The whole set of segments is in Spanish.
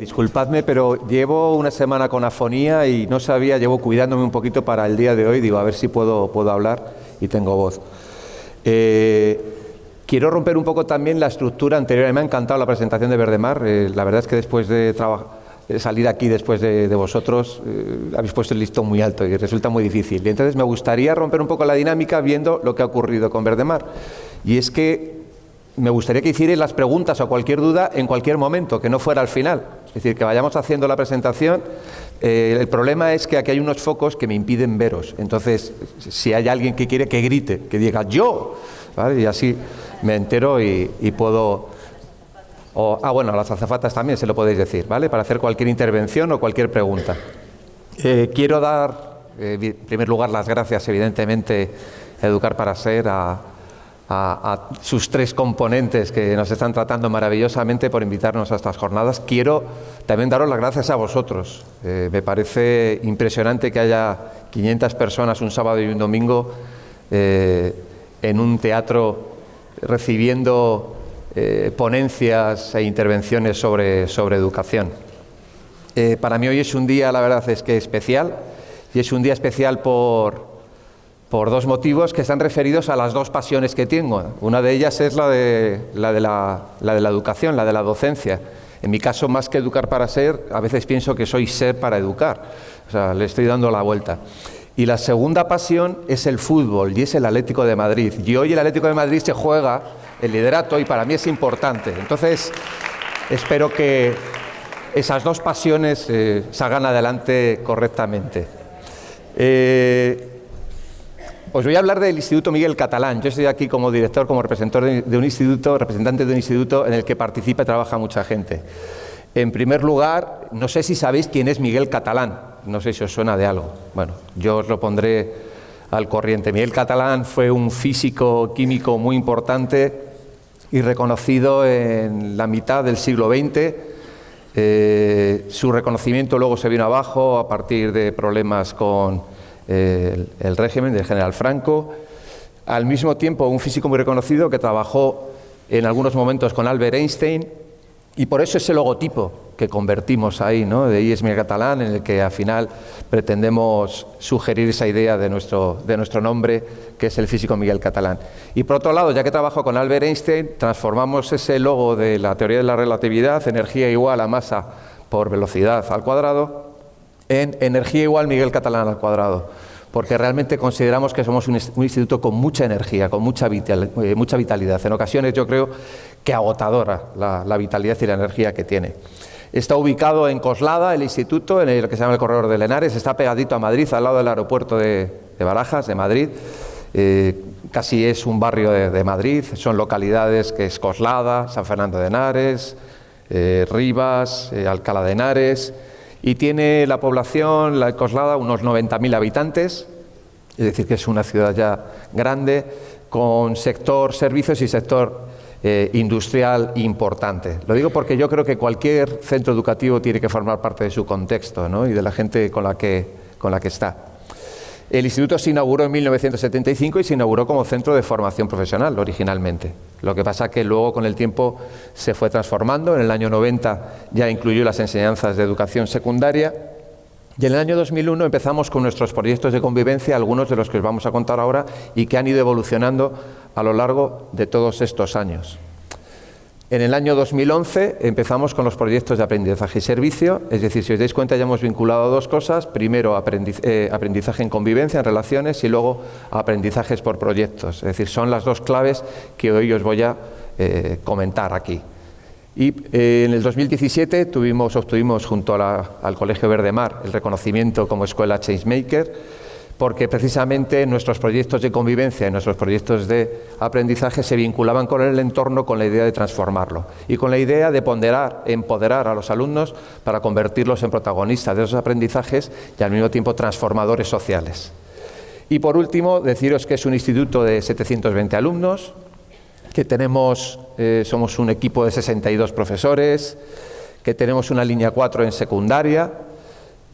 Disculpadme, pero llevo una semana con afonía y no sabía, llevo cuidándome un poquito para el día de hoy, digo, a ver si puedo hablar y tengo voz. Quiero romper un poco también la estructura anterior. Me ha encantado la presentación de Verdemar. La verdad es que después de salir aquí después de vosotros, habéis puesto el listón muy alto y resulta muy difícil. Y entonces me gustaría romper un poco la dinámica viendo lo que ha ocurrido con Verdemar. Y es que me gustaría que hicierais las preguntas o cualquier duda en cualquier momento, que no fuera al final. Es decir, que vayamos haciendo la presentación. El problema es que aquí hay unos focos que me impiden veros. Entonces, si hay alguien que quiere que grite, que diga ¡yo!, ¿vale? Y así me entero y puedo... bueno, a las azafatas también se lo podéis decir, ¿vale? Para hacer cualquier intervención o cualquier pregunta. Quiero dar, en primer lugar, las gracias, evidentemente, a Educar para Ser, a sus tres componentes que nos están tratando maravillosamente por invitarnos a estas jornadas. Quiero también daros las gracias a vosotros. Me parece impresionante que haya 500 personas un sábado y un domingo en un teatro recibiendo ponencias e intervenciones sobre educación. Para mí hoy es un día, la verdad es que especial, y es un día especial por dos motivos que están referidos a las dos pasiones que tengo. Una de ellas es la de la educación, la de la docencia. En mi caso, más que educar para ser, a veces pienso que soy ser para educar. O sea, le estoy dando la vuelta. Y la segunda pasión es el fútbol, y es el Atlético de Madrid. Y hoy el Atlético de Madrid se juega el liderato y para mí es importante. Entonces, espero que esas dos pasiones salgan adelante correctamente. Os voy a hablar del Instituto Miguel Catalán. Yo estoy aquí como director, como representante de un instituto en el que participa y trabaja mucha gente. En primer lugar, no sé si sabéis quién es Miguel Catalán. No sé si os suena de algo. Bueno, yo os lo pondré al corriente. Miguel Catalán fue un físico químico muy importante y reconocido en la mitad del siglo XX. Su reconocimiento luego se vino abajo a partir de problemas con el régimen del general Franco. Al mismo tiempo, un físico muy reconocido que trabajó en algunos momentos con Albert Einstein, y por eso ese logotipo que convertimos ahí, ¿no?, de IES Miguel Catalán, en el que al final pretendemos sugerir esa idea de nuestro nombre, que es el físico Miguel Catalán. Y por otro lado, ya que trabajo con Albert Einstein, transformamos ese logo de la teoría de la relatividad, energía igual a masa por velocidad al cuadrado, en energía igual Miguel Catalán al cuadrado, porque realmente consideramos que somos un instituto con mucha energía, con mucha vitalidad. En ocasiones yo creo que agotadora la vitalidad y la energía que tiene. Está ubicado en Coslada, el instituto, en el que se llama el Corredor de Henares. Está pegadito a Madrid, al lado del aeropuerto de Barajas, de Madrid. Casi es un barrio de Madrid. Son localidades que es Coslada, San Fernando de Henares, Rivas, Alcalá de Henares. Y tiene la población, la Coslada, unos 90.000 habitantes, es decir, que es una ciudad ya grande, con sector servicios y sector industrial importante. Lo digo porque yo creo que cualquier centro educativo tiene que formar parte de su contexto, ¿no?, y de la gente con la que está. El instituto se inauguró en 1975 y se inauguró como centro de formación profesional originalmente. Lo que pasa que luego con el tiempo se fue transformando. En el año 90 ya incluyó las enseñanzas de educación secundaria y en el año 2001 empezamos con nuestros proyectos de convivencia, algunos de los que os vamos a contar ahora y que han ido evolucionando a lo largo de todos estos años. En el año 2011 empezamos con los proyectos de aprendizaje y servicio, es decir, si os dais cuenta ya hemos vinculado dos cosas: primero aprendizaje en convivencia, en relaciones, y luego aprendizajes por proyectos. Es decir, son las dos claves que hoy os voy a comentar aquí. Y en el 2017 obtuvimos junto al Colegio Verdemar el reconocimiento como Escuela Changemaker, porque precisamente nuestros proyectos de convivencia y nuestros proyectos de aprendizaje se vinculaban con el entorno, con la idea de transformarlo y con la idea de empoderar a los alumnos para convertirlos en protagonistas de esos aprendizajes y al mismo tiempo transformadores sociales. Y por último, deciros que es un instituto de 720 alumnos, que somos un equipo de 62 profesores, que tenemos una línea 4 en secundaria,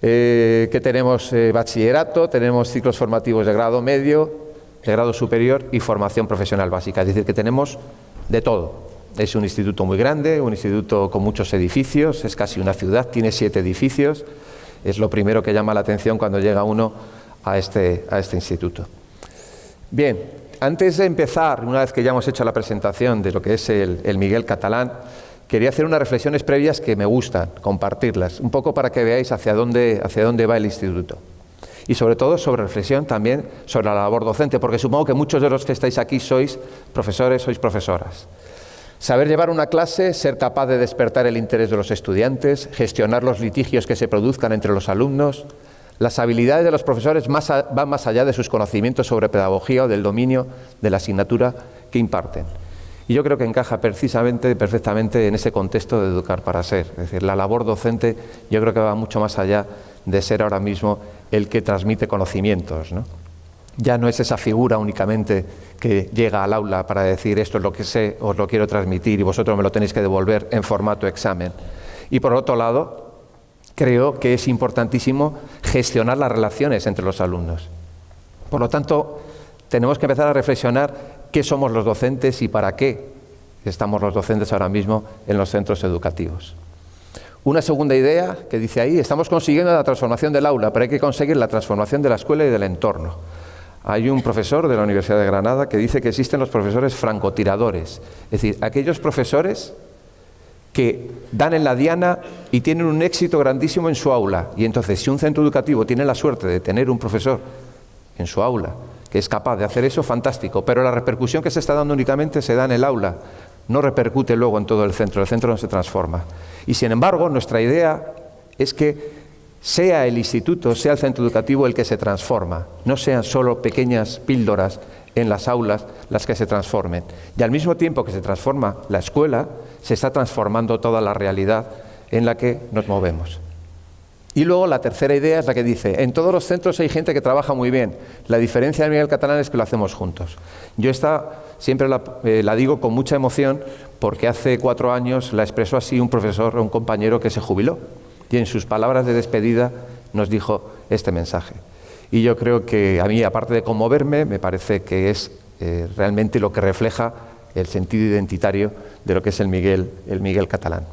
que tenemos bachillerato, tenemos ciclos formativos de grado medio, de grado superior y formación profesional básica. Es decir, que tenemos de todo. Es un instituto muy grande, un instituto con muchos edificios, es casi una ciudad, tiene 7 edificios. Es lo primero que llama la atención cuando llega uno a este instituto. Bien, antes de empezar, una vez que ya hemos hecho la presentación de lo que es el Miguel Catalán, quería hacer unas reflexiones previas que me gustan, compartirlas, un poco para que veáis hacia dónde va el instituto. Y sobre todo sobre reflexión también sobre la labor docente, porque supongo que muchos de los que estáis aquí sois profesores, sois profesoras. Saber llevar una clase, ser capaz de despertar el interés de los estudiantes, gestionar los litigios que se produzcan entre los alumnos. Las habilidades de los profesores van más allá de sus conocimientos sobre pedagogía o del dominio de la asignatura que imparten. Y yo creo que encaja precisamente, perfectamente en ese contexto de educar para ser. Es decir, la labor docente yo creo que va mucho más allá de ser ahora mismo el que transmite conocimientos, ¿no? Ya no es esa figura únicamente que llega al aula para decir esto es lo que sé, os lo quiero transmitir y vosotros me lo tenéis que devolver en formato examen. Y por otro lado, creo que es importantísimo gestionar las relaciones entre los alumnos. Por lo tanto, tenemos que empezar a reflexionar qué somos los docentes y para qué estamos los docentes ahora mismo en los centros educativos. Una segunda idea que dice ahí, estamos consiguiendo la transformación del aula, pero hay que conseguir la transformación de la escuela y del entorno. Hay un profesor de la Universidad de Granada que dice que existen los profesores francotiradores, es decir, aquellos profesores que dan en la diana y tienen un éxito grandísimo en su aula. Y entonces, si un centro educativo tiene la suerte de tener un profesor en su aula que es capaz de hacer eso, fantástico, pero la repercusión que se está dando únicamente se da en el aula, no repercute luego en todo el centro no se transforma. Y sin embargo, nuestra idea es que sea el instituto, sea el centro educativo el que se transforma, no sean solo pequeñas píldoras en las aulas las que se transformen. Y al mismo tiempo que se transforma la escuela, se está transformando toda la realidad en la que nos movemos. Y luego la tercera idea es la que dice, en todos los centros hay gente que trabaja muy bien, la diferencia de Miguel Catalán es que lo hacemos juntos. Yo esta siempre la digo con mucha emoción porque hace 4 años la expresó así un profesor, un compañero que se jubiló y en sus palabras de despedida nos dijo este mensaje. Y yo creo que a mí, aparte de conmoverme, me parece que es realmente lo que refleja el sentido identitario de lo que es el Miguel Catalán.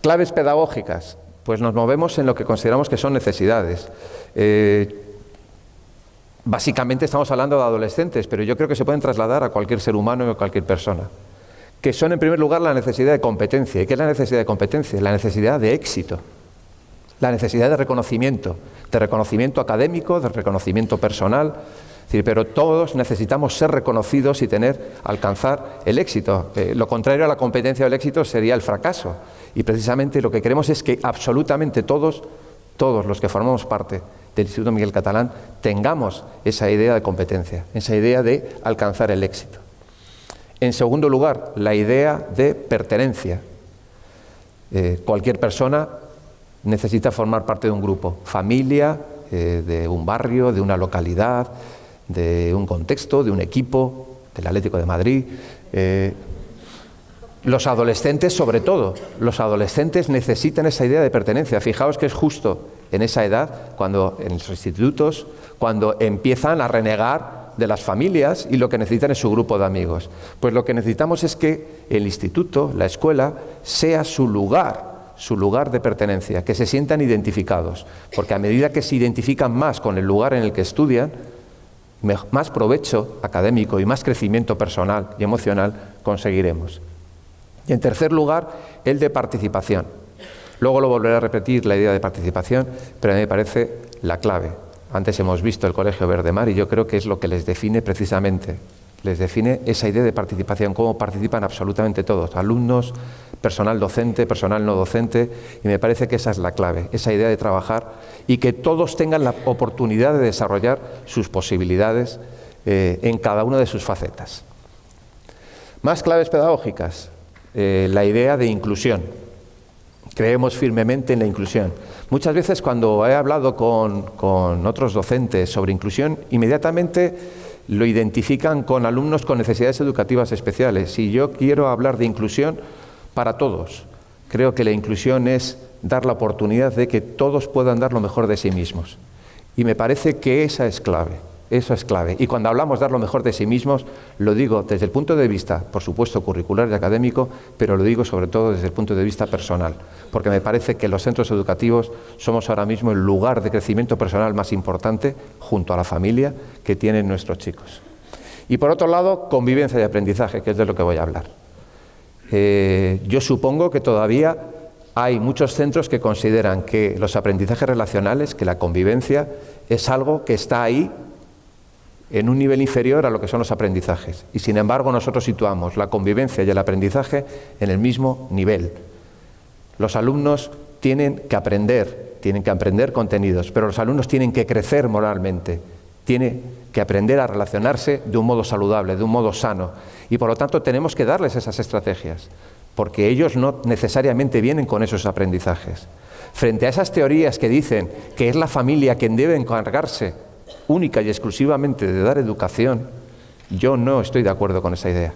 Claves pedagógicas. Pues nos movemos en lo que consideramos que son necesidades. Básicamente estamos hablando de adolescentes, pero yo creo que se pueden trasladar a cualquier ser humano y a cualquier persona. Que son, en primer lugar, la necesidad de competencia. ¿Y qué es la necesidad de competencia? La necesidad de éxito. La necesidad de reconocimiento académico, de reconocimiento personal. Es decir, pero todos necesitamos ser reconocidos y alcanzar el éxito. Lo contrario a la competencia del éxito sería el fracaso. Y precisamente lo que queremos es que absolutamente todos los que formamos parte del Instituto Miguel Catalán tengamos esa idea de competencia, esa idea de alcanzar el éxito. En segundo lugar, la idea de pertenencia. Cualquier persona necesita formar parte de un grupo, familia, de un barrio, de una localidad, de un contexto, de un equipo, del Atlético de Madrid. Los adolescentes, sobre todo, los adolescentes necesitan esa idea de pertenencia. Fijaos que es justo en esa edad, en los institutos, cuando empiezan a renegar de las familias y lo que necesitan es su grupo de amigos. Pues lo que necesitamos es que el instituto, la escuela, sea su lugar de pertenencia, que se sientan identificados, porque a medida que se identifican más con el lugar en el que estudian, más provecho académico y más crecimiento personal y emocional conseguiremos. Y en tercer lugar, el de participación. Luego lo volveré a repetir, la idea de participación, pero a mí me parece la clave. Antes hemos visto el Colegio Verdemar y yo creo que es lo que les define precisamente. Les define esa idea de participación, cómo participan absolutamente todos, alumnos, personal docente, personal no docente, y me parece que esa es la clave, esa idea de trabajar y que todos tengan la oportunidad de desarrollar sus posibilidades en cada una de sus facetas. Más claves pedagógicas. La idea de inclusión. Creemos firmemente en la inclusión. Muchas veces cuando he hablado con otros docentes sobre inclusión, inmediatamente lo identifican con alumnos con necesidades educativas especiales. Y yo quiero hablar de inclusión para todos. Creo que la inclusión es dar la oportunidad de que todos puedan dar lo mejor de sí mismos. Y me parece que esa es clave. Eso es clave. Y cuando hablamos de dar lo mejor de sí mismos, lo digo desde el punto de vista, por supuesto, curricular y académico, pero lo digo sobre todo desde el punto de vista personal, porque me parece que los centros educativos somos ahora mismo el lugar de crecimiento personal más importante, junto a la familia, que tienen nuestros chicos. Y por otro lado, convivencia y aprendizaje, que es de lo que voy a hablar. Yo supongo que todavía hay muchos centros que consideran que los aprendizajes relacionales, que la convivencia, es algo que está ahí en un nivel inferior a lo que son los aprendizajes. Y sin embargo nosotros situamos la convivencia y el aprendizaje en el mismo nivel. Los alumnos tienen que aprender contenidos, pero los alumnos tienen que crecer moralmente, tienen que aprender a relacionarse de un modo saludable, de un modo sano. Y por lo tanto tenemos que darles esas estrategias, porque ellos no necesariamente vienen con esos aprendizajes. Frente a esas teorías que dicen que es la familia quien debe encargarse única y exclusivamente de dar educación, yo no estoy de acuerdo con esa idea.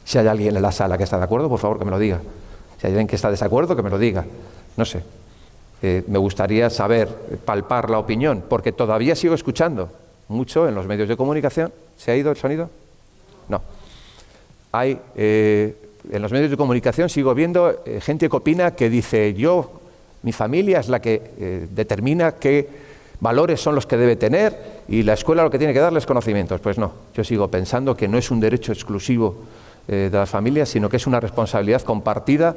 Si hay alguien en la sala que está de acuerdo, por favor que me lo diga. Si hay alguien que está de desacuerdo, que me lo diga. No sé. Me gustaría saber, palpar la opinión, porque todavía sigo escuchando mucho en los medios de comunicación. ¿Se ha ido el sonido? No. En los medios de comunicación sigo viendo gente que opina, que dice, mi familia es la que determina qué valores son los que debe tener y la escuela lo que tiene que darles conocimientos. Pues no, yo sigo pensando que no es un derecho exclusivo de las familias, sino que es una responsabilidad compartida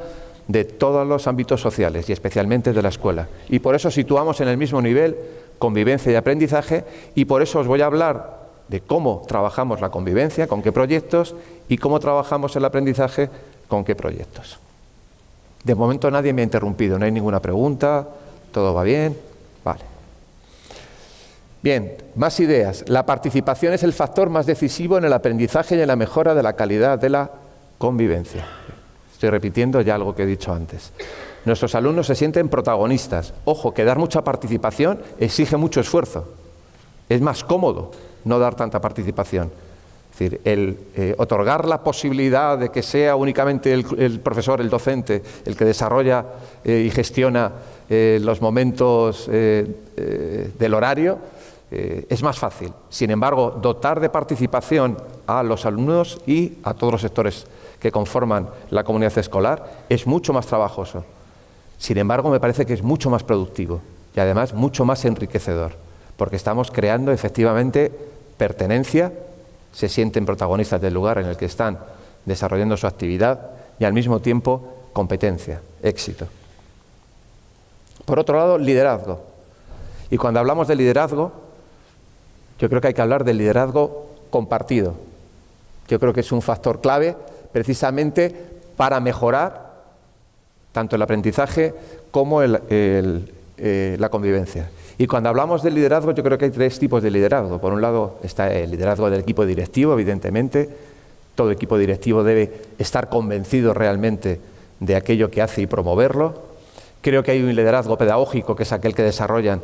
de todos los ámbitos sociales y especialmente de la escuela. Y por eso situamos en el mismo nivel convivencia y aprendizaje, y por eso os voy a hablar de cómo trabajamos la convivencia, con qué proyectos, y cómo trabajamos el aprendizaje, con qué proyectos. De momento nadie me ha interrumpido, no hay ninguna pregunta, todo va bien, vale. Bien, más ideas. La participación es el factor más decisivo en el aprendizaje y en la mejora de la calidad de la convivencia. Estoy repitiendo ya algo que he dicho antes. Nuestros alumnos se sienten protagonistas. Ojo, que dar mucha participación exige mucho esfuerzo. Es más cómodo no dar tanta participación. Es decir, el otorgar la posibilidad de que sea únicamente el profesor, el docente, el que desarrolla y gestiona los momentos del horario, es más fácil. Sin embargo, dotar de participación a los alumnos y a todos los sectores que conforman la comunidad escolar es mucho más trabajoso. Sin embargo, me parece que es mucho más productivo y además mucho más enriquecedor, porque estamos creando efectivamente pertenencia, se sienten protagonistas del lugar en el que están desarrollando su actividad y al mismo tiempo competencia, éxito. Por otro lado, liderazgo. Y cuando hablamos de liderazgo, yo creo que hay que hablar del liderazgo compartido. Yo creo que es un factor clave precisamente para mejorar tanto el aprendizaje como la convivencia. Y cuando hablamos de liderazgo, yo creo que hay tres tipos de liderazgo. Por un lado está el liderazgo del equipo directivo, evidentemente. Todo equipo directivo debe estar convencido realmente de aquello que hace y promoverlo. Creo que hay un liderazgo pedagógico, que es aquel que desarrollan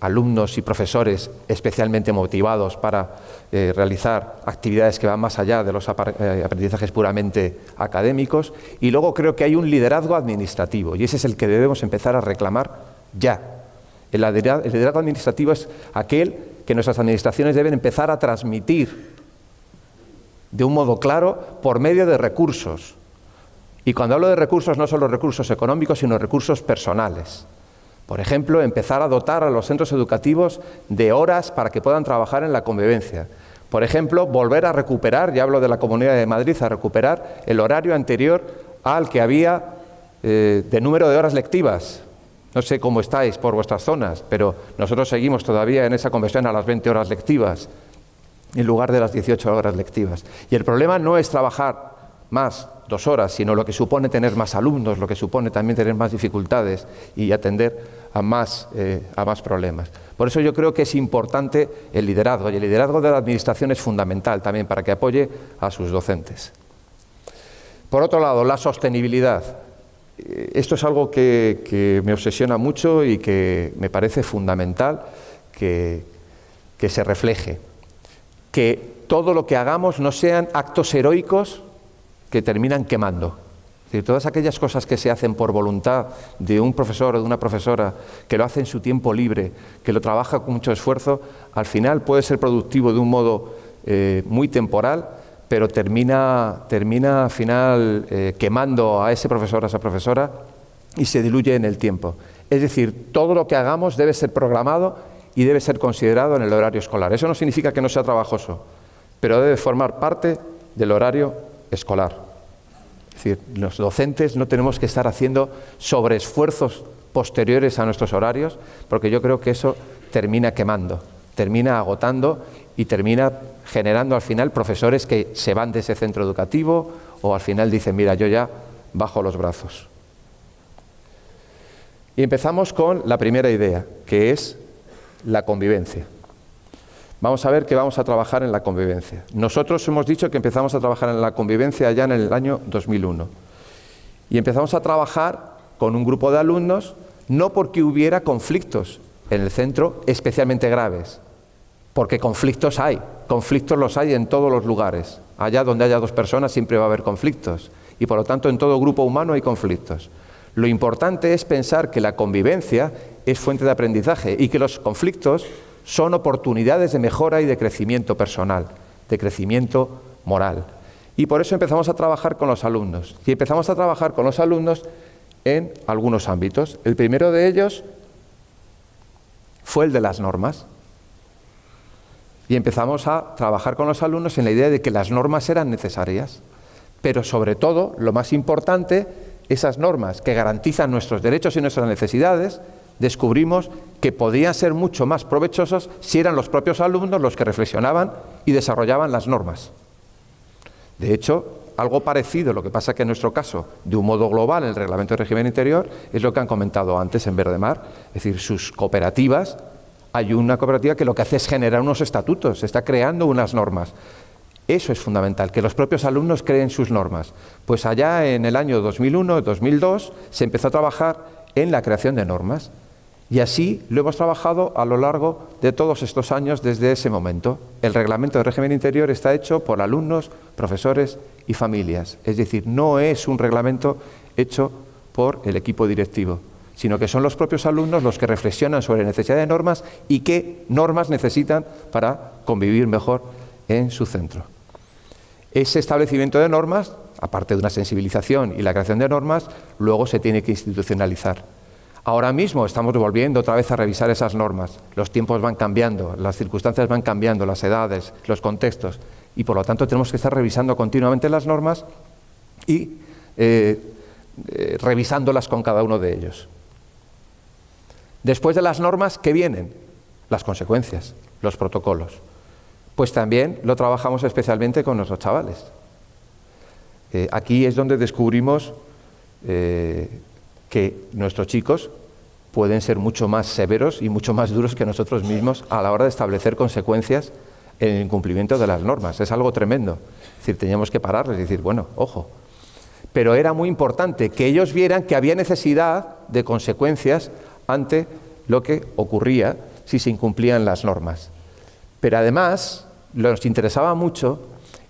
alumnos y profesores especialmente motivados para realizar actividades que van más allá de los aprendizajes puramente académicos. Y luego creo que hay un liderazgo administrativo, y ese es el que debemos empezar a reclamar ya. El liderazgo administrativo es aquel que nuestras administraciones deben empezar a transmitir de un modo claro por medio de recursos. Y cuando hablo de recursos, no solo recursos económicos, sino recursos personales. Por ejemplo, empezar a dotar a los centros educativos de horas para que puedan trabajar en la convivencia. Por ejemplo, volver a recuperar, ya hablo de la Comunidad de Madrid, a recuperar el horario anterior al que había de número de horas lectivas. No sé cómo estáis por vuestras zonas, pero nosotros seguimos todavía en esa conversión a las 20 horas lectivas, en lugar de las 18 horas lectivas. Y el problema no es trabajar más 2 horas, sino lo que supone tener más alumnos, lo que supone también tener más dificultades y atender a más problemas. Por eso yo creo que es importante el liderazgo, y el liderazgo de la administración es fundamental también para que apoye a sus docentes. Por otro lado, la sostenibilidad. Esto es algo que me obsesiona mucho y que me parece fundamental que se refleje. Que todo lo que hagamos no sean actos heroicos que terminan quemando. Es decir, todas aquellas cosas que se hacen por voluntad de un profesor o de una profesora, que lo hace en su tiempo libre, que lo trabaja con mucho esfuerzo, al final puede ser productivo de un modo muy temporal, pero termina al final quemando a ese profesor, a esa profesora, y se diluye en el tiempo. Es decir, todo lo que hagamos debe ser programado y debe ser considerado en el horario escolar. Eso no significa que no sea trabajoso, pero debe formar parte del horario escolar. Es decir, los docentes no tenemos que estar haciendo sobreesfuerzos posteriores a nuestros horarios, porque yo creo que eso termina quemando, termina agotando y termina generando al final profesores que se van de ese centro educativo o al final dicen, mira, yo ya bajo los brazos. Y empezamos con la primera idea, que es la convivencia. Vamos a ver que vamos a trabajar en la convivencia. Nosotros hemos dicho que empezamos a trabajar en la convivencia ya en el año 2001. Y empezamos a trabajar con un grupo de alumnos, no porque hubiera conflictos en el centro especialmente graves, porque conflictos los hay en todos los lugares. Allá donde haya dos personas siempre va a haber conflictos. Y por lo tanto en todo grupo humano hay conflictos. Lo importante es pensar que la convivencia es fuente de aprendizaje y que los conflictos son oportunidades de mejora y de crecimiento personal, de crecimiento moral. Y por eso empezamos a trabajar con los alumnos. Y empezamos a trabajar con los alumnos en algunos ámbitos. El primero de ellos fue el de las normas. Y empezamos a trabajar con los alumnos en la idea de que las normas eran necesarias. Pero sobre todo, lo más importante, esas normas que garantizan nuestros derechos y nuestras necesidades, descubrimos que podían ser mucho más provechosos si eran los propios alumnos los que reflexionaban y desarrollaban las normas. De hecho, algo parecido, lo que pasa que en nuestro caso, de un modo global, en el Reglamento de Régimen Interior, es lo que han comentado antes en Verdemar, es decir, sus cooperativas, hay una cooperativa que lo que hace es generar unos estatutos, se está creando unas normas. Eso es fundamental, que los propios alumnos creen sus normas. Pues allá en el año 2001, 2002, se empezó a trabajar en la creación de normas. Y así lo hemos trabajado a lo largo de todos estos años desde ese momento. El Reglamento de Régimen Interior está hecho por alumnos, profesores y familias. Es decir, no es un reglamento hecho por el equipo directivo, sino que son los propios alumnos los que reflexionan sobre la necesidad de normas y qué normas necesitan para convivir mejor en su centro. Ese establecimiento de normas, aparte de una sensibilización y la creación de normas, luego se tiene que institucionalizar. Ahora mismo estamos volviendo otra vez a revisar esas normas. Los tiempos van cambiando, las circunstancias van cambiando, las edades, los contextos, y por lo tanto tenemos que estar revisando continuamente las normas y revisándolas con cada uno de ellos. Después de las normas, ¿qué vienen? Las consecuencias, los protocolos. Pues también lo trabajamos especialmente con nuestros chavales. Aquí es donde descubrimos que nuestros chicos pueden ser mucho más severos y mucho más duros que nosotros mismos a la hora de establecer consecuencias en el incumplimiento de las normas. Es algo tremendo. Es decir, teníamos que pararles y decir, bueno, ojo. Pero era muy importante que ellos vieran que había necesidad de consecuencias ante lo que ocurría si se incumplían las normas. Pero además, lo que nos interesaba mucho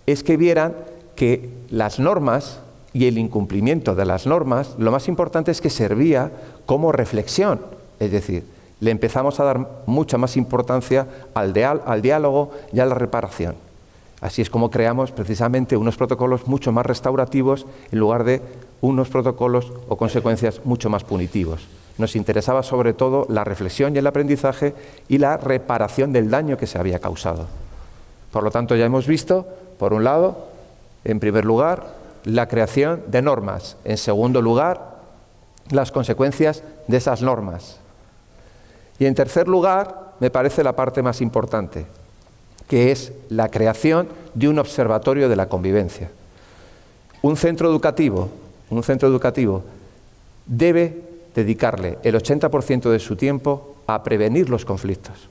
es que vieran que las normas y el incumplimiento de las normas, lo más importante es que servía como reflexión. Es decir, le empezamos a dar mucha más importancia al diálogo y a la reparación. Así es como creamos precisamente unos protocolos mucho más restaurativos en lugar de unos protocolos o consecuencias mucho más punitivos. Nos interesaba sobre todo la reflexión y el aprendizaje y la reparación del daño que se había causado. Por lo tanto, ya hemos visto, por un lado, en primer lugar, la creación de normas. En segundo lugar, las consecuencias de esas normas. Y en tercer lugar, me parece la parte más importante, que es la creación de un observatorio de la convivencia. Un centro educativo debe dedicarle el 80% de su tiempo a prevenir los conflictos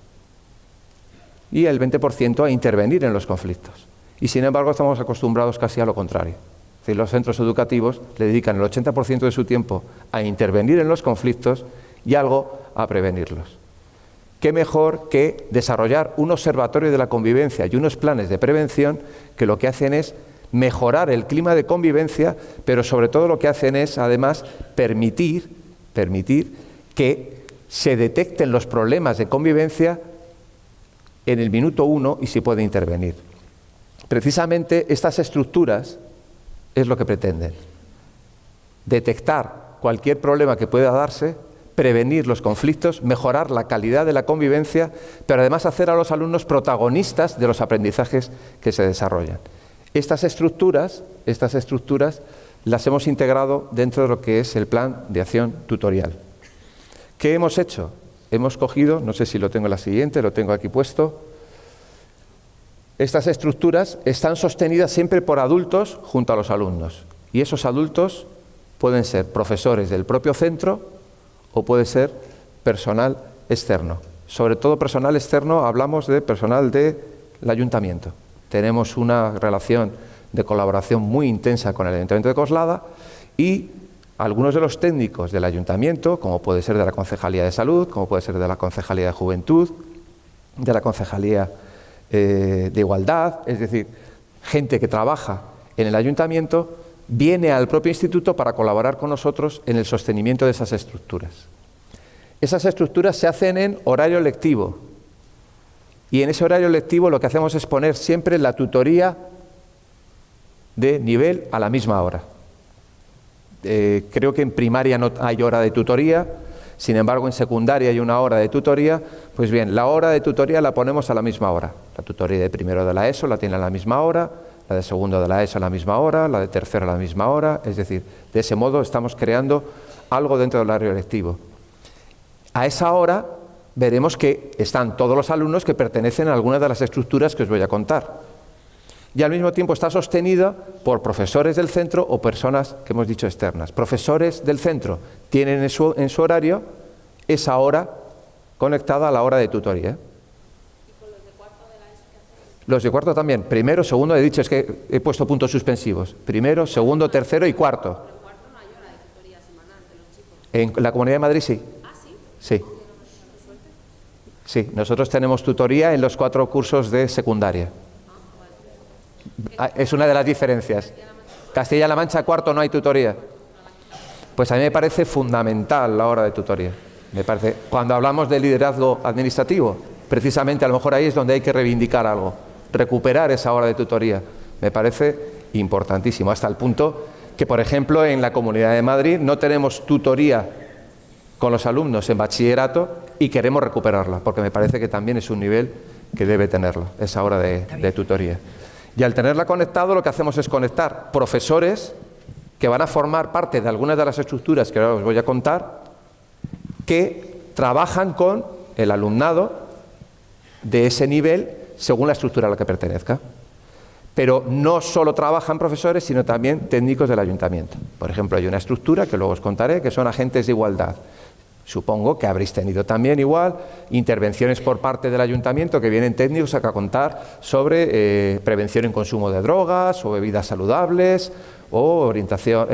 y el 20% a intervenir en los conflictos. Y sin embargo estamos acostumbrados casi a lo contrario. Es decir, los centros educativos le dedican el 80% de su tiempo a intervenir en los conflictos y algo a prevenirlos. ¿Qué mejor que desarrollar un observatorio de la convivencia y unos planes de prevención que lo que hacen es mejorar el clima de convivencia, pero sobre todo lo que hacen es, además, permitir que se detecten los problemas de convivencia en el minuto 1 y se puede intervenir. Precisamente estas estructuras es lo que pretenden. Detectar cualquier problema que pueda darse, prevenir los conflictos, mejorar la calidad de la convivencia, pero además hacer a los alumnos protagonistas de los aprendizajes que se desarrollan. Estas estructuras las hemos integrado dentro de lo que es el plan de acción tutorial. ¿Qué hemos hecho? Hemos cogido, no sé si lo tengo en la siguiente, lo tengo aquí puesto. Estas estructuras están sostenidas siempre por adultos junto a los alumnos. Y esos adultos pueden ser profesores del propio centro o puede ser personal externo. Sobre todo personal externo, hablamos de personal del ayuntamiento. Tenemos una relación de colaboración muy intensa con el Ayuntamiento de Coslada y algunos de los técnicos del ayuntamiento, como puede ser de la Concejalía de Salud, como puede ser de la Concejalía de Juventud, de la Concejalía de Igualdad, es decir, gente que trabaja en el ayuntamiento, viene al propio instituto para colaborar con nosotros en el sostenimiento de esas estructuras. Esas estructuras se hacen en horario lectivo y en ese horario lectivo lo que hacemos es poner siempre la tutoría de nivel a la misma hora. Creo que en primaria no hay hora de tutoría, sin embargo en secundaria hay una hora de tutoría. Pues bien, la hora de tutoría la ponemos a la misma hora. La tutoría de primero de la ESO la tiene a la misma hora, la de segundo de la ESO a la misma hora, la de tercero a la misma hora. Es decir, de ese modo estamos creando algo dentro del horario lectivo. A esa hora veremos que están todos los alumnos que pertenecen a alguna de las estructuras que os voy a contar. Y al mismo tiempo está sostenida por profesores del centro o personas que hemos dicho externas. Profesores del centro tienen en su horario esa hora conectada a la hora de tutoría. ¿Y con los de cuarto de la ESO qué hacéis? Los de cuarto también. Primero, segundo, he dicho, es que he puesto puntos suspensivos. Primero, segundo, tercero y cuarto. Pero en cuarto no hay hora de tutoría semanal de los chicos. En la Comunidad de Madrid sí. ¿Ah, sí? Sí. Sí, nosotros tenemos tutoría en los 4 cursos de secundaria. Es una de las diferencias. Castilla-La Mancha, cuarto, no hay tutoría. Pues a mí me parece fundamental la hora de tutoría. Me parece, cuando hablamos de liderazgo administrativo, precisamente a lo mejor ahí es donde hay que reivindicar algo, recuperar esa hora de tutoría. Me parece importantísimo, hasta el punto que, por ejemplo, en la Comunidad de Madrid no tenemos tutoría con los alumnos en bachillerato y queremos recuperarla, porque me parece que también es un nivel que debe tenerla, esa hora de tutoría. Y al tenerla conectado, lo que hacemos es conectar profesores que van a formar parte de algunas de las estructuras que ahora os voy a contar, que trabajan con el alumnado de ese nivel según la estructura a la que pertenezca. Pero no solo trabajan profesores, sino también técnicos del ayuntamiento. Por ejemplo, hay una estructura que luego os contaré, que son agentes de igualdad. Supongo que habréis tenido también igual intervenciones por parte del ayuntamiento que vienen técnicos a contar sobre prevención en consumo de drogas o bebidas saludables o orientación,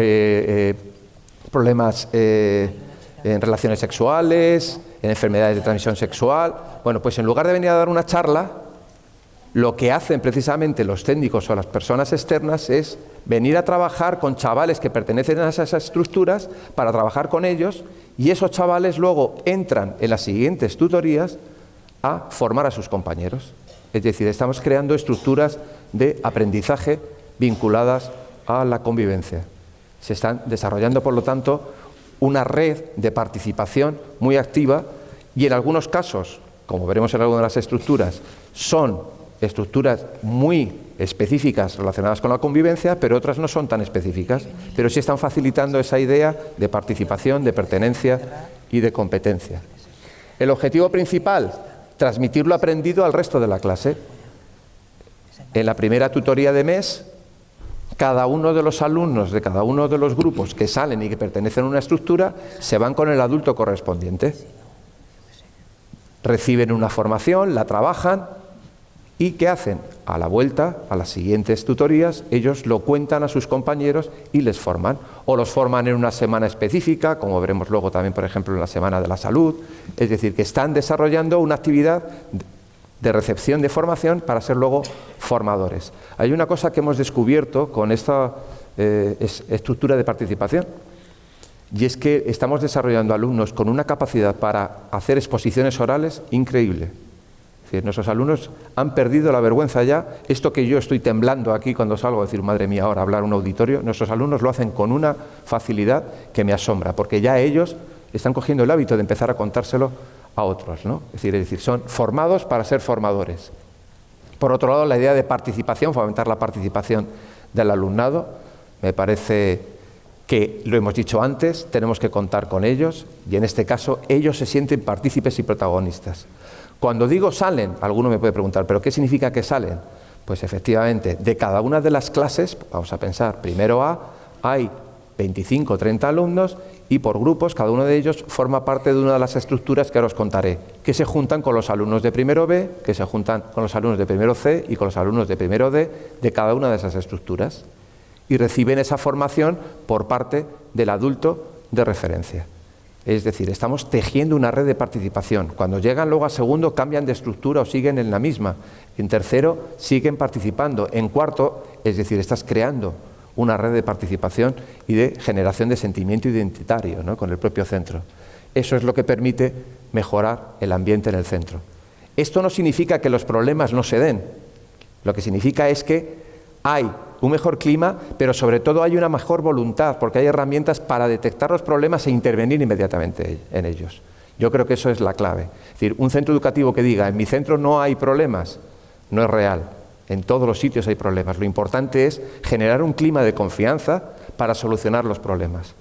problemas en relaciones sexuales, en enfermedades de transmisión sexual. Bueno, pues en lugar de venir a dar una charla, lo que hacen precisamente los técnicos o las personas externas es venir a trabajar con chavales que pertenecen a esas estructuras para trabajar con ellos y esos chavales luego entran en las siguientes tutorías a formar a sus compañeros. Es decir, estamos creando estructuras de aprendizaje vinculadas a la convivencia. Se están desarrollando, por lo tanto, una red de participación muy activa y en algunos casos, como veremos en algunas de las estructuras, son estructuras muy específicas relacionadas con la convivencia, pero otras no son tan específicas, pero sí están facilitando esa idea de participación, de pertenencia y de competencia. El objetivo principal, transmitir lo aprendido al resto de la clase. En la primera tutoría de mes, cada uno de los alumnos de cada uno de los grupos que salen y que pertenecen a una estructura se van con el adulto correspondiente. Reciben una formación, la trabajan. ¿Y qué hacen? A la vuelta, a las siguientes tutorías, ellos lo cuentan a sus compañeros y les forman. O los forman en una semana específica, como veremos luego también, por ejemplo, en la Semana de la Salud. Es decir, que están desarrollando una actividad de recepción de formación para ser luego formadores. Hay una cosa que hemos descubierto con esta estructura de participación, y es que estamos desarrollando alumnos con una capacidad para hacer exposiciones orales increíble. Es decir, nuestros alumnos han perdido la vergüenza ya. Esto que yo estoy temblando aquí cuando salgo a decir, madre mía, ahora hablar a un auditorio, nuestros alumnos lo hacen con una facilidad que me asombra, porque ya ellos están cogiendo el hábito de empezar a contárselo a otros, ¿no? Es decir, son formados para ser formadores. Por otro lado, la idea de participación, fomentar la participación del alumnado, me parece que, lo hemos dicho antes, tenemos que contar con ellos, y en este caso ellos se sienten partícipes y protagonistas. Cuando digo salen, alguno me puede preguntar, ¿pero qué significa que salen? Pues efectivamente, de cada una de las clases, vamos a pensar, primero A, hay 25 o 30 alumnos y por grupos, cada uno de ellos forma parte de una de las estructuras que ahora os contaré, que se juntan con los alumnos de primero B, que se juntan con los alumnos de primero C y con los alumnos de primero D de cada una de esas estructuras, y reciben esa formación por parte del adulto de referencia. Es decir, estamos tejiendo una red de participación. Cuando llegan luego a segundo cambian de estructura o siguen en la misma. En tercero siguen participando. En cuarto, es decir, estás creando una red de participación y de generación de sentimiento identitario, ¿no?, con el propio centro. Eso es lo que permite mejorar el ambiente en el centro. Esto no significa que los problemas no se den. Lo que significa es que hay un mejor clima, pero sobre todo hay una mejor voluntad, porque hay herramientas para detectar los problemas e intervenir inmediatamente en ellos. Yo creo que eso es la clave. Es decir, un centro educativo que diga, en mi centro no hay problemas, no es real. En todos los sitios hay problemas. Lo importante es generar un clima de confianza para solucionar los problemas.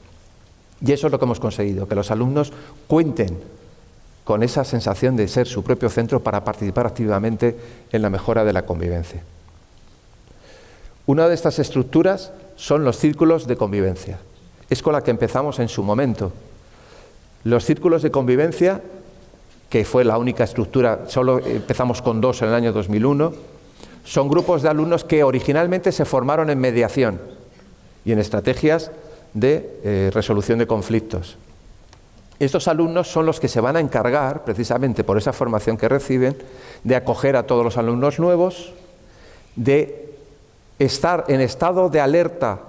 Y eso es lo que hemos conseguido, que los alumnos cuenten con esa sensación de ser su propio centro para participar activamente en la mejora de la convivencia. Una de estas estructuras son los círculos de convivencia. Es con la que empezamos en su momento. Los círculos de convivencia, que fue la única estructura, solo empezamos con 2 en el año 2001, son grupos de alumnos que originalmente se formaron en mediación y en estrategias de resolución de conflictos. Estos alumnos son los que se van a encargar, precisamente por esa formación que reciben, de acoger a todos los alumnos nuevos, de estar en estado de alerta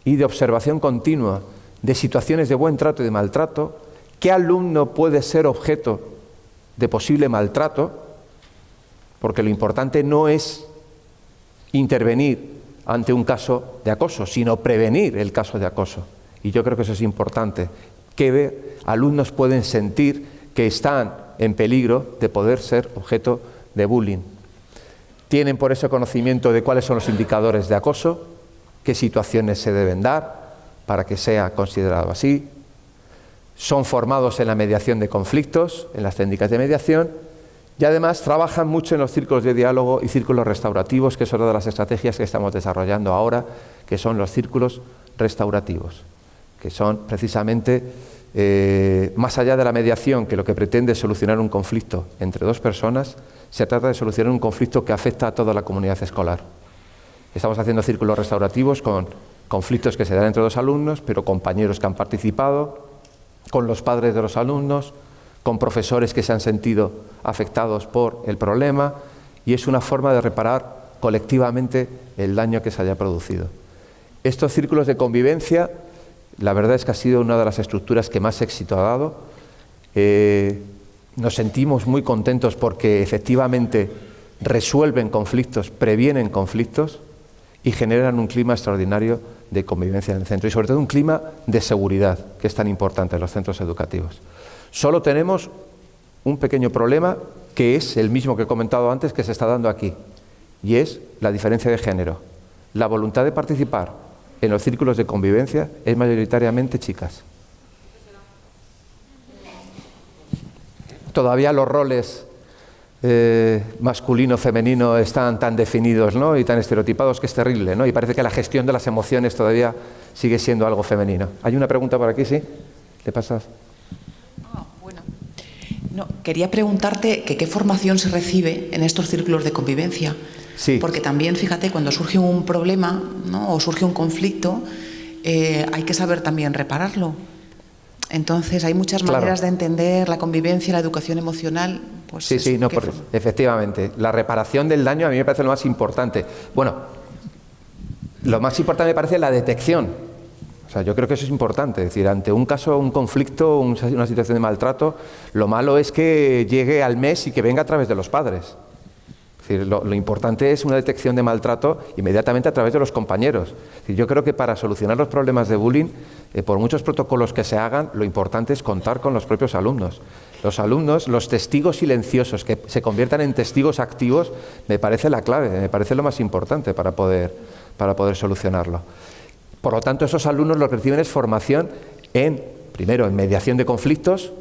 y de observación continua de situaciones de buen trato y de maltrato. ¿Qué alumno puede ser objeto de posible maltrato? Porque lo importante no es intervenir ante un caso de acoso, sino prevenir el caso de acoso. Y yo creo que eso es importante. ¿Qué alumnos pueden sentir que están en peligro de poder ser objeto de bullying? Tienen por eso conocimiento de cuáles son los indicadores de acoso, qué situaciones se deben dar para que sea considerado así. Son formados en la mediación de conflictos, en las técnicas de mediación, y además trabajan mucho en los círculos de diálogo y círculos restaurativos, que es una de las estrategias que estamos desarrollando ahora, que son los círculos restaurativos, que son precisamente más allá de la mediación, que lo que pretende es solucionar un conflicto entre dos personas, se trata de solucionar un conflicto que afecta a toda la comunidad escolar. Estamos haciendo círculos restaurativos con conflictos que se dan entre dos alumnos, pero compañeros que han participado, con los padres de los alumnos, con profesores que se han sentido afectados por el problema, y es una forma de reparar colectivamente el daño que se haya producido. Estos círculos de convivencia, la verdad es que ha sido una de las estructuras que más éxito ha dado. Nos sentimos muy contentos porque efectivamente resuelven conflictos, previenen conflictos y generan un clima extraordinario de convivencia en el centro y sobre todo un clima de seguridad, que es tan importante en los centros educativos. Solo tenemos un pequeño problema que es el mismo que he comentado antes, que se está dando aquí, y es la diferencia de género. La voluntad de participar en los círculos de convivencia es mayoritariamente chicas. Todavía los roles masculino-femenino están tan definidos, ¿no?, y tan estereotipados que es terrible, ¿no? Y parece que la gestión de las emociones todavía sigue siendo algo femenino. ¿Hay una pregunta por aquí? ¿Sí? ¿Le pasas? Bueno. No, quería preguntarte que qué formación se recibe en estos círculos de convivencia. Sí. Porque también, fíjate, cuando surge un problema, ¿no?, o surge un conflicto, hay que saber también repararlo. Entonces, hay muchas maneras de entender la convivencia, la educación emocional. pues sí, eso, sí, no, efectivamente. La reparación del daño a mí me parece lo más importante. Bueno, lo más importante me parece la detección. O sea, yo creo que eso es importante. Es decir, ante un caso, un conflicto, una situación de maltrato, lo malo es que llegue al mes y que venga a través de los padres. Es decir, lo importante es una detección de maltrato inmediatamente a través de los compañeros. Es decir, yo creo que para solucionar los problemas de bullying, por muchos protocolos que se hagan, lo importante es contar con los propios alumnos. Los alumnos, los testigos silenciosos, que se conviertan en testigos activos, me parece la clave, me parece lo más importante para poder solucionarlo. Por lo tanto, esos alumnos lo que reciben es formación primero, en mediación de conflictos,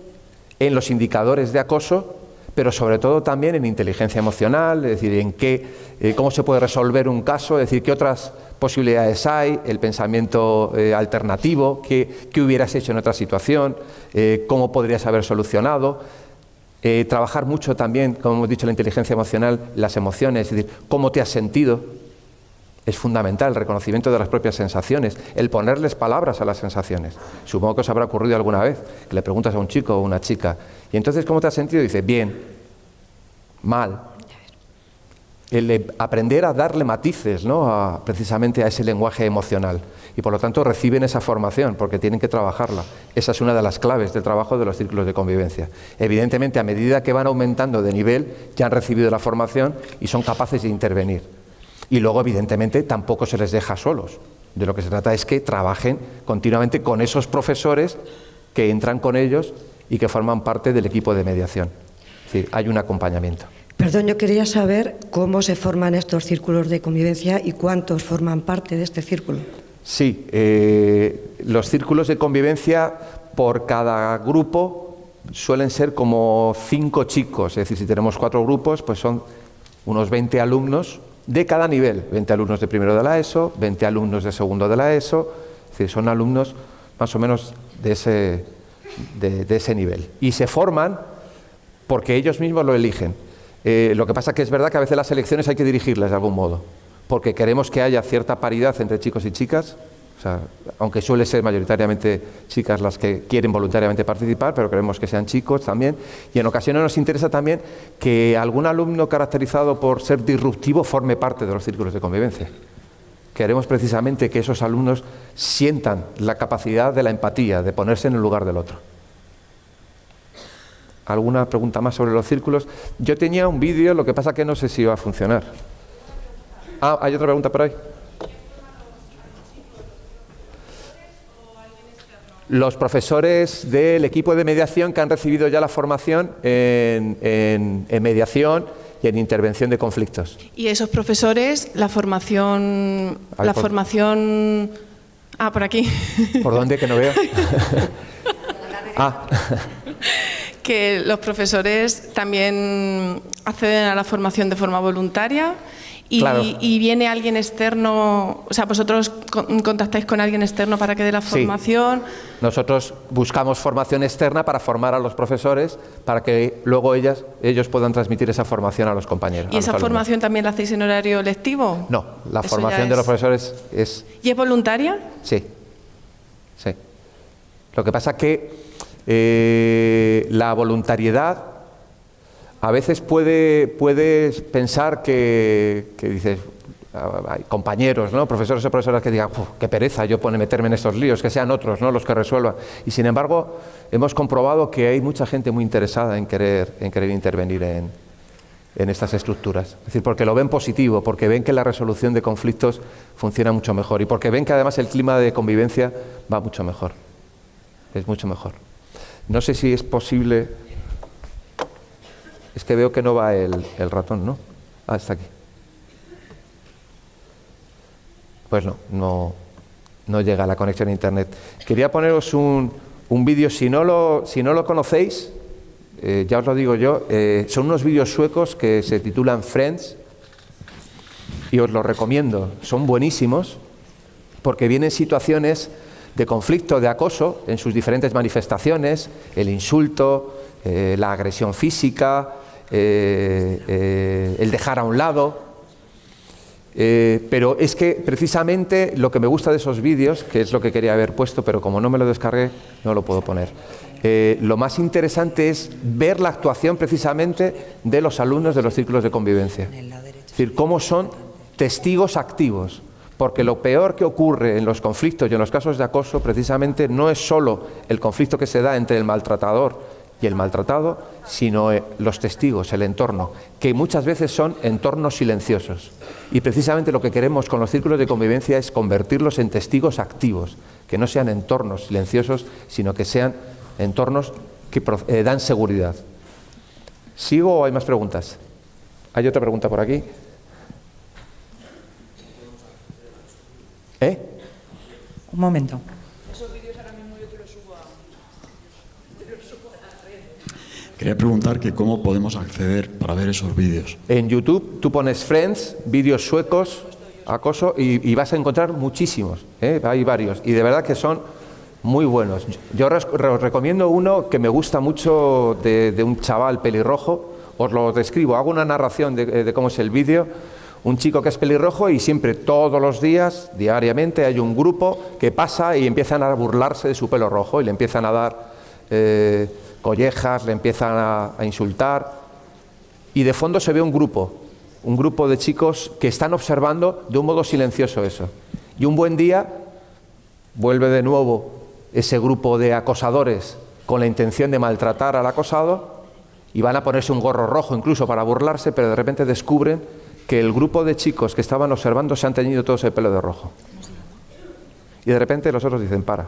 en los indicadores de acoso, pero sobre todo también en inteligencia emocional, es decir, cómo se puede resolver un caso, es decir, qué otras posibilidades hay, el pensamiento alternativo, qué hubieras hecho en otra situación, cómo podrías haber solucionado. Trabajar mucho también, como hemos dicho, la inteligencia emocional, las emociones, es decir, cómo te has sentido. Es fundamental el reconocimiento de las propias sensaciones, el ponerles palabras a las sensaciones. Supongo que os habrá ocurrido alguna vez que le preguntas a un chico o una chica, y entonces, ¿cómo te has sentido? Y dice, bien, mal. El aprender a darle matices, ¿no? Precisamente a ese lenguaje emocional. Y por lo tanto reciben esa formación, porque tienen que trabajarla. Esa es una de las claves del trabajo de los círculos de convivencia. Evidentemente, a medida que van aumentando de nivel, ya han recibido la formación y son capaces de intervenir. Y luego, evidentemente, tampoco se les deja solos. De lo que se trata es que trabajen continuamente con esos profesores que entran con ellos y que forman parte del equipo de mediación. Es decir, hay un acompañamiento. Perdón, yo quería saber cómo se forman estos círculos de convivencia y cuántos forman parte de este círculo. Sí, los círculos de convivencia por cada grupo suelen ser como 5 chicos. Es decir, si tenemos 4 grupos, pues son unos 20 alumnos de cada nivel, 20 alumnos de primero de la ESO, 20 alumnos de segundo de la ESO, es decir, son alumnos más o menos de ese nivel. Y se forman porque ellos mismos lo eligen. Lo que pasa es que es verdad que a veces las elecciones hay que dirigirlas de algún modo, porque queremos que haya cierta paridad entre chicos y chicas, o sea, aunque suele ser mayoritariamente chicas las que quieren voluntariamente participar, pero queremos que sean chicos también, y en ocasiones nos interesa también que algún alumno caracterizado por ser disruptivo forme parte de los círculos de convivencia. Queremos precisamente que esos alumnos sientan la capacidad de la empatía, de ponerse en el lugar del otro. ¿Alguna pregunta más sobre los círculos? Yo tenía un vídeo, lo que pasa que no sé si va a funcionar. Ah, ¿hay otra pregunta por ahí? Los profesores del equipo de mediación que han recibido ya la formación en mediación y en intervención de conflictos. Y esos profesores, la formación... Ah, por aquí. ¿Por dónde? Que no veo. Ah. Que los profesores también acceden a la formación de forma voluntaria y, claro. Y viene alguien externo, o sea, vosotros contactáis con alguien externo para que dé la formación. Sí. Nosotros buscamos formación externa para formar a los profesores para que luego ellos puedan transmitir esa formación a los compañeros. ¿Y esa formación también la hacéis en horario lectivo? No, la formación de los profesores es... ¿Y es voluntaria? Sí, sí. Lo que pasa es que la voluntariedad a veces puedes pensar que dices, hay compañeros, ¿no? Profesores o profesoras que digan, qué pereza yo meterme en estos líos, que sean otros, ¿no? Los que resuelvan. Y sin embargo, hemos comprobado que hay mucha gente muy interesada en querer intervenir en estas estructuras. Es decir, porque lo ven positivo, porque ven que la resolución de conflictos funciona mucho mejor y porque ven que además el clima de convivencia va mucho mejor. Es mucho mejor. No sé si es posible... Es que veo que no va el ratón, ¿no? Ah, está aquí. Pues no llega la conexión a internet. Quería poneros un vídeo, si no lo conocéis, ya os lo digo yo, son unos vídeos suecos que se titulan Friends y os los recomiendo. Son buenísimos porque vienen situaciones de conflicto, de acoso en sus diferentes manifestaciones, el insulto, la agresión física, el dejar a un lado. Pero es que precisamente lo que me gusta de esos vídeos, que es lo que quería haber puesto, pero como no me lo descargué, no lo puedo poner. lo más interesante es ver la actuación precisamente de los alumnos de los círculos de convivencia. Es decir, cómo son testigos activos. Porque lo peor que ocurre en los conflictos y en los casos de acoso precisamente no es solo el conflicto que se da entre el maltratador y el maltratado, sino los testigos, el entorno, que muchas veces son entornos silenciosos. Y precisamente lo que queremos con los círculos de convivencia es convertirlos en testigos activos, que no sean entornos silenciosos, sino que sean entornos que dan seguridad. ¿Sigo o hay más preguntas? ¿Hay otra pregunta por aquí? Un momento. Quería preguntar que cómo podemos acceder para ver esos vídeos. En YouTube tú pones Friends, vídeos suecos, acoso, y vas a encontrar muchísimos, hay varios, y de verdad que son muy buenos. Yo os recomiendo uno que me gusta mucho de un chaval pelirrojo, os lo describo, hago una narración de cómo es el vídeo. Un chico que es pelirrojo y siempre, todos los días, diariamente, hay un grupo que pasa y empiezan a burlarse de su pelo rojo y le empiezan a dar collejas, le empiezan a insultar. Y de fondo se ve un grupo de chicos que están observando de un modo silencioso eso. Y un buen día vuelve de nuevo ese grupo de acosadores con la intención de maltratar al acosado y van a ponerse un gorro rojo incluso para burlarse, pero de repente descubren que el grupo de chicos que estaban observando se han teñido todos el pelo de rojo. Y de repente los otros dicen, para.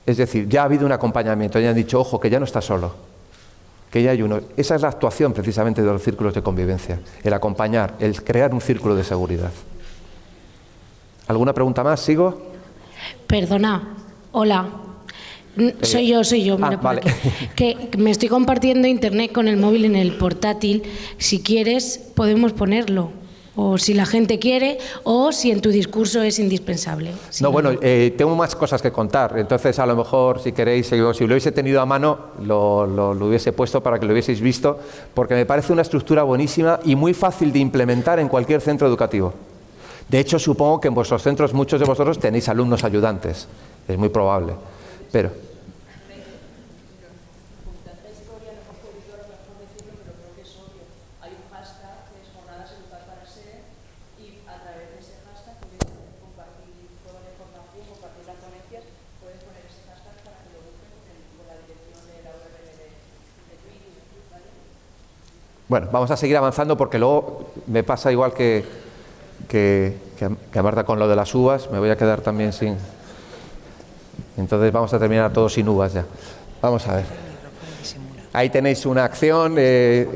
Es decir, ya ha habido un acompañamiento, ya han dicho, ojo, que ya no está solo, que ya hay uno. Esa es la actuación precisamente de los círculos de convivencia, el acompañar, el crear un círculo de seguridad. ¿Alguna pregunta más? ¿Sigo? Perdona, hola. Soy yo, mira por vale. aquí. Que me estoy compartiendo internet con el móvil en el portátil. Si quieres, podemos ponerlo. O si la gente quiere, o si en tu discurso es indispensable. Si No, bueno, tengo más cosas que contar. Entonces, a lo mejor, si queréis, si lo hubiese tenido a mano, lo hubiese puesto para que lo hubieseis visto, porque me parece una estructura buenísima y muy fácil de implementar en cualquier centro educativo. De hecho, supongo que en vuestros centros muchos de vosotros tenéis alumnos ayudantes. Es muy probable. Pero bueno, vamos a seguir avanzando porque luego me pasa igual que a Marta con lo de las uvas, me voy a quedar también sin... Entonces vamos a terminar todos sin uvas ya. Vamos a ver. Ahí tenéis una acción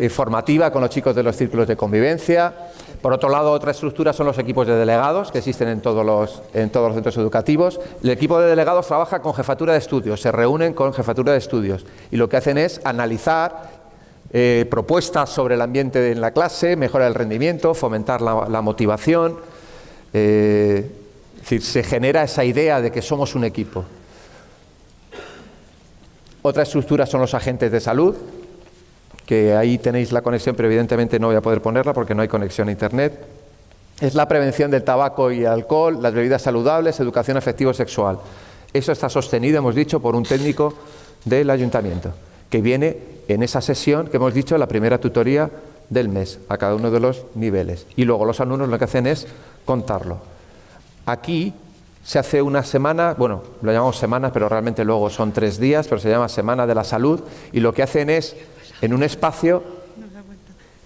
formativa con los chicos de los círculos de convivencia. Por otro lado, otra estructura son los equipos de delegados que existen en todos los centros educativos. El equipo de delegados trabaja con jefatura de estudios, se reúnen con jefatura de estudios y lo que hacen es analizar propuestas sobre el ambiente en la clase, mejorar el rendimiento, fomentar la motivación. Es decir, se genera esa idea de que somos un equipo. Otra estructura son los agentes de salud, que ahí tenéis la conexión, pero evidentemente no voy a poder ponerla porque no hay conexión a Internet. Es la prevención del tabaco y alcohol, las bebidas saludables, educación afectivo-sexual. Eso está sostenido, hemos dicho, por un técnico del ayuntamiento, que viene en esa sesión que hemos dicho, la primera tutoría del mes, a cada uno de los niveles. Y luego los alumnos lo que hacen es contarlo. Aquí se hace una semana, bueno, lo llamamos semana, pero realmente luego son 3 días, pero se llama Semana de la Salud, y lo que hacen es, en un espacio,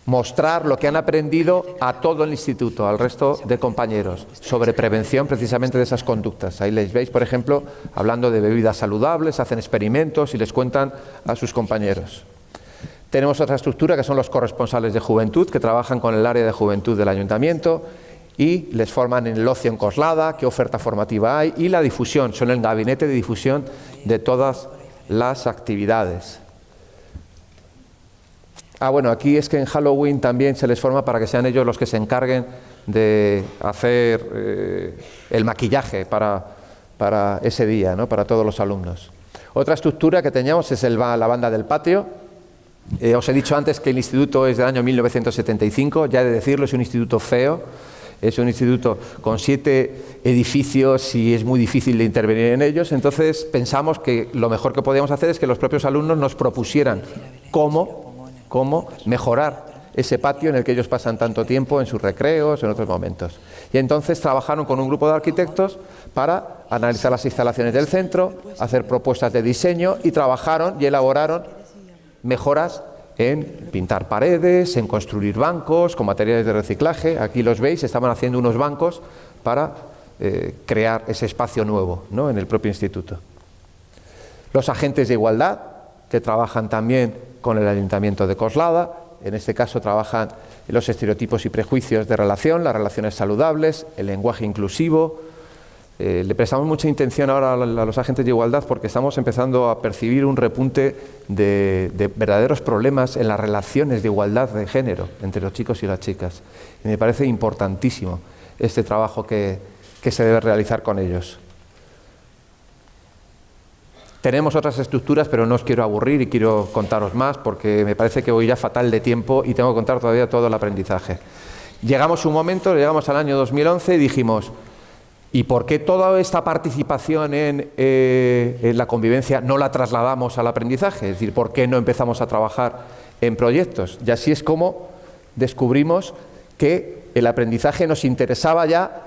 mostrar lo que han aprendido a todo el instituto, al resto de compañeros, sobre prevención precisamente de esas conductas. Ahí les veis, por ejemplo, hablando de bebidas saludables, hacen experimentos y les cuentan a sus compañeros. Tenemos otra estructura que son los corresponsales de juventud, que trabajan con el área de juventud del ayuntamiento, y les forman en el ocio en Coslada, qué oferta formativa hay, y la difusión, son el gabinete de difusión de todas las actividades. Bueno, aquí es que en Halloween también se les forma para que sean ellos los que se encarguen de hacer el maquillaje para ese día, ¿no? Para todos los alumnos. Otra estructura que teníamos es la banda del patio. Os he dicho antes que el instituto es del año 1975, ya he de decirlo, es un instituto feo. Es un instituto con 7 edificios y es muy difícil de intervenir en ellos, entonces pensamos que lo mejor que podíamos hacer es que los propios alumnos nos propusieran cómo mejorar ese patio en el que ellos pasan tanto tiempo en sus recreos, en otros momentos. Y entonces trabajaron con un grupo de arquitectos para analizar las instalaciones del centro, hacer propuestas de diseño y trabajaron y elaboraron mejoras en pintar paredes, en construir bancos con materiales de reciclaje. Aquí los veis, estaban haciendo unos bancos para crear ese espacio nuevo, ¿no?, en el propio instituto. Los agentes de igualdad, que trabajan también con el Ayuntamiento de Coslada, en este caso trabajan en los estereotipos y prejuicios de relación, las relaciones saludables, el lenguaje inclusivo. Le prestamos mucha intención ahora a los agentes de igualdad porque estamos empezando a percibir un repunte de verdaderos problemas en las relaciones de igualdad de género entre los chicos y las chicas. Y me parece importantísimo este trabajo que se debe realizar con ellos. Tenemos otras estructuras, pero no os quiero aburrir y quiero contaros más porque me parece que voy ya fatal de tiempo y tengo que contar todavía todo el aprendizaje. Llegamos al año 2011 y dijimos, ¿y por qué toda esta participación en la convivencia no la trasladamos al aprendizaje? Es decir, ¿por qué no empezamos a trabajar en proyectos? Y así es como descubrimos que el aprendizaje nos interesaba ya,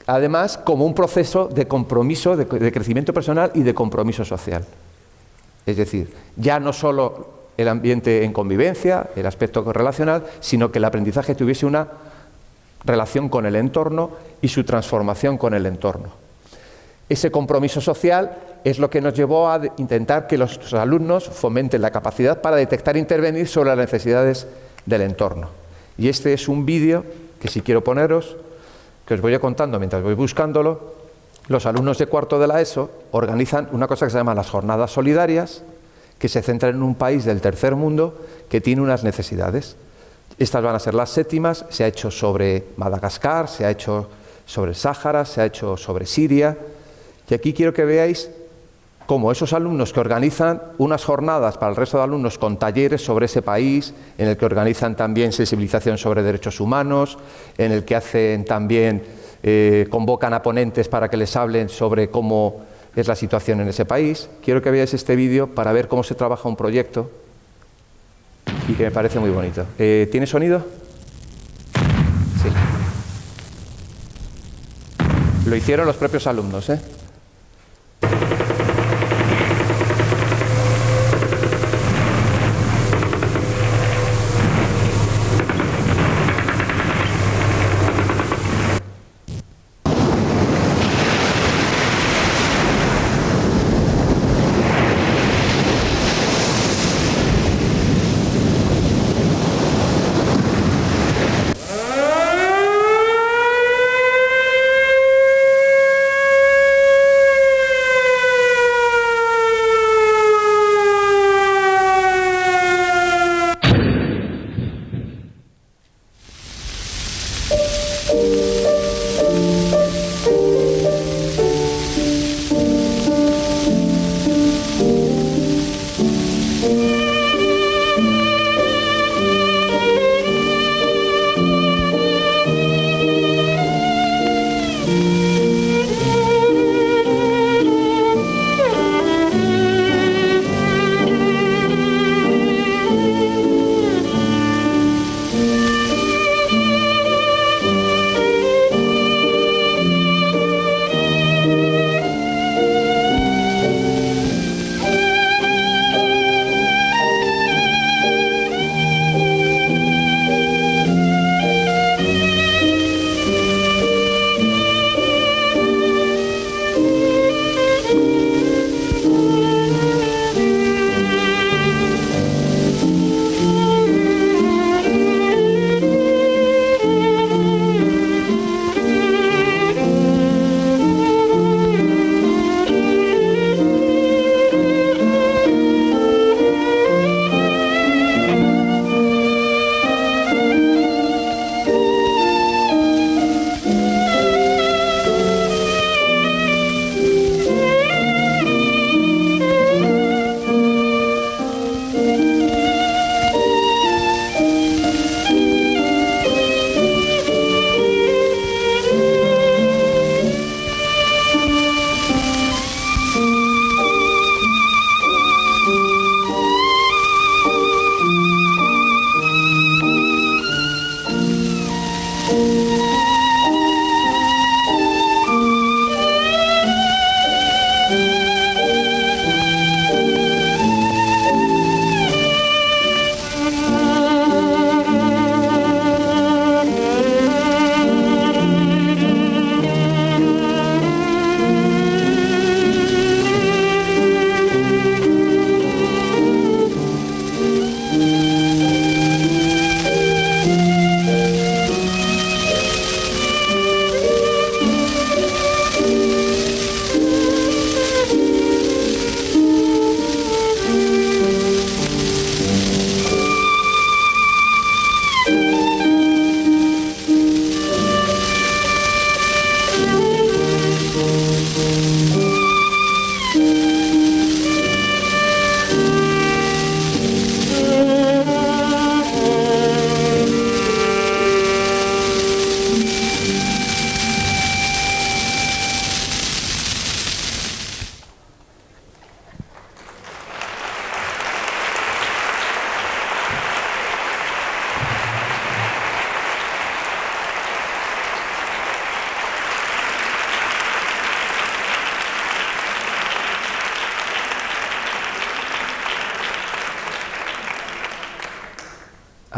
además, como un proceso de compromiso, de crecimiento personal y de compromiso social. Es decir, ya no solo el ambiente en convivencia, el aspecto relacional, sino que el aprendizaje tuviese una relación con el entorno y su transformación con el entorno. Ese compromiso social es lo que nos llevó a intentar que los alumnos fomenten la capacidad para detectar e intervenir sobre las necesidades del entorno. Y este es un vídeo que si quiero poneros, que os voy contando mientras voy buscándolo. Los alumnos de cuarto de la ESO organizan una cosa que se llama las jornadas solidarias, que se centran en un país del tercer mundo que tiene unas necesidades. Estas van a ser las 7ª, se ha hecho sobre Madagascar, se ha hecho sobre el Sáhara, se ha hecho sobre Siria. Y aquí quiero que veáis cómo esos alumnos que organizan unas jornadas para el resto de alumnos con talleres sobre ese país, en el que organizan también sensibilización sobre derechos humanos, en el que hacen también, convocan a ponentes para que les hablen sobre cómo es la situación en ese país. Quiero que veáis este vídeo para ver cómo se trabaja un proyecto y que me parece muy bonito. ¿Tiene sonido? Sí. Lo hicieron los propios alumnos, ¿eh?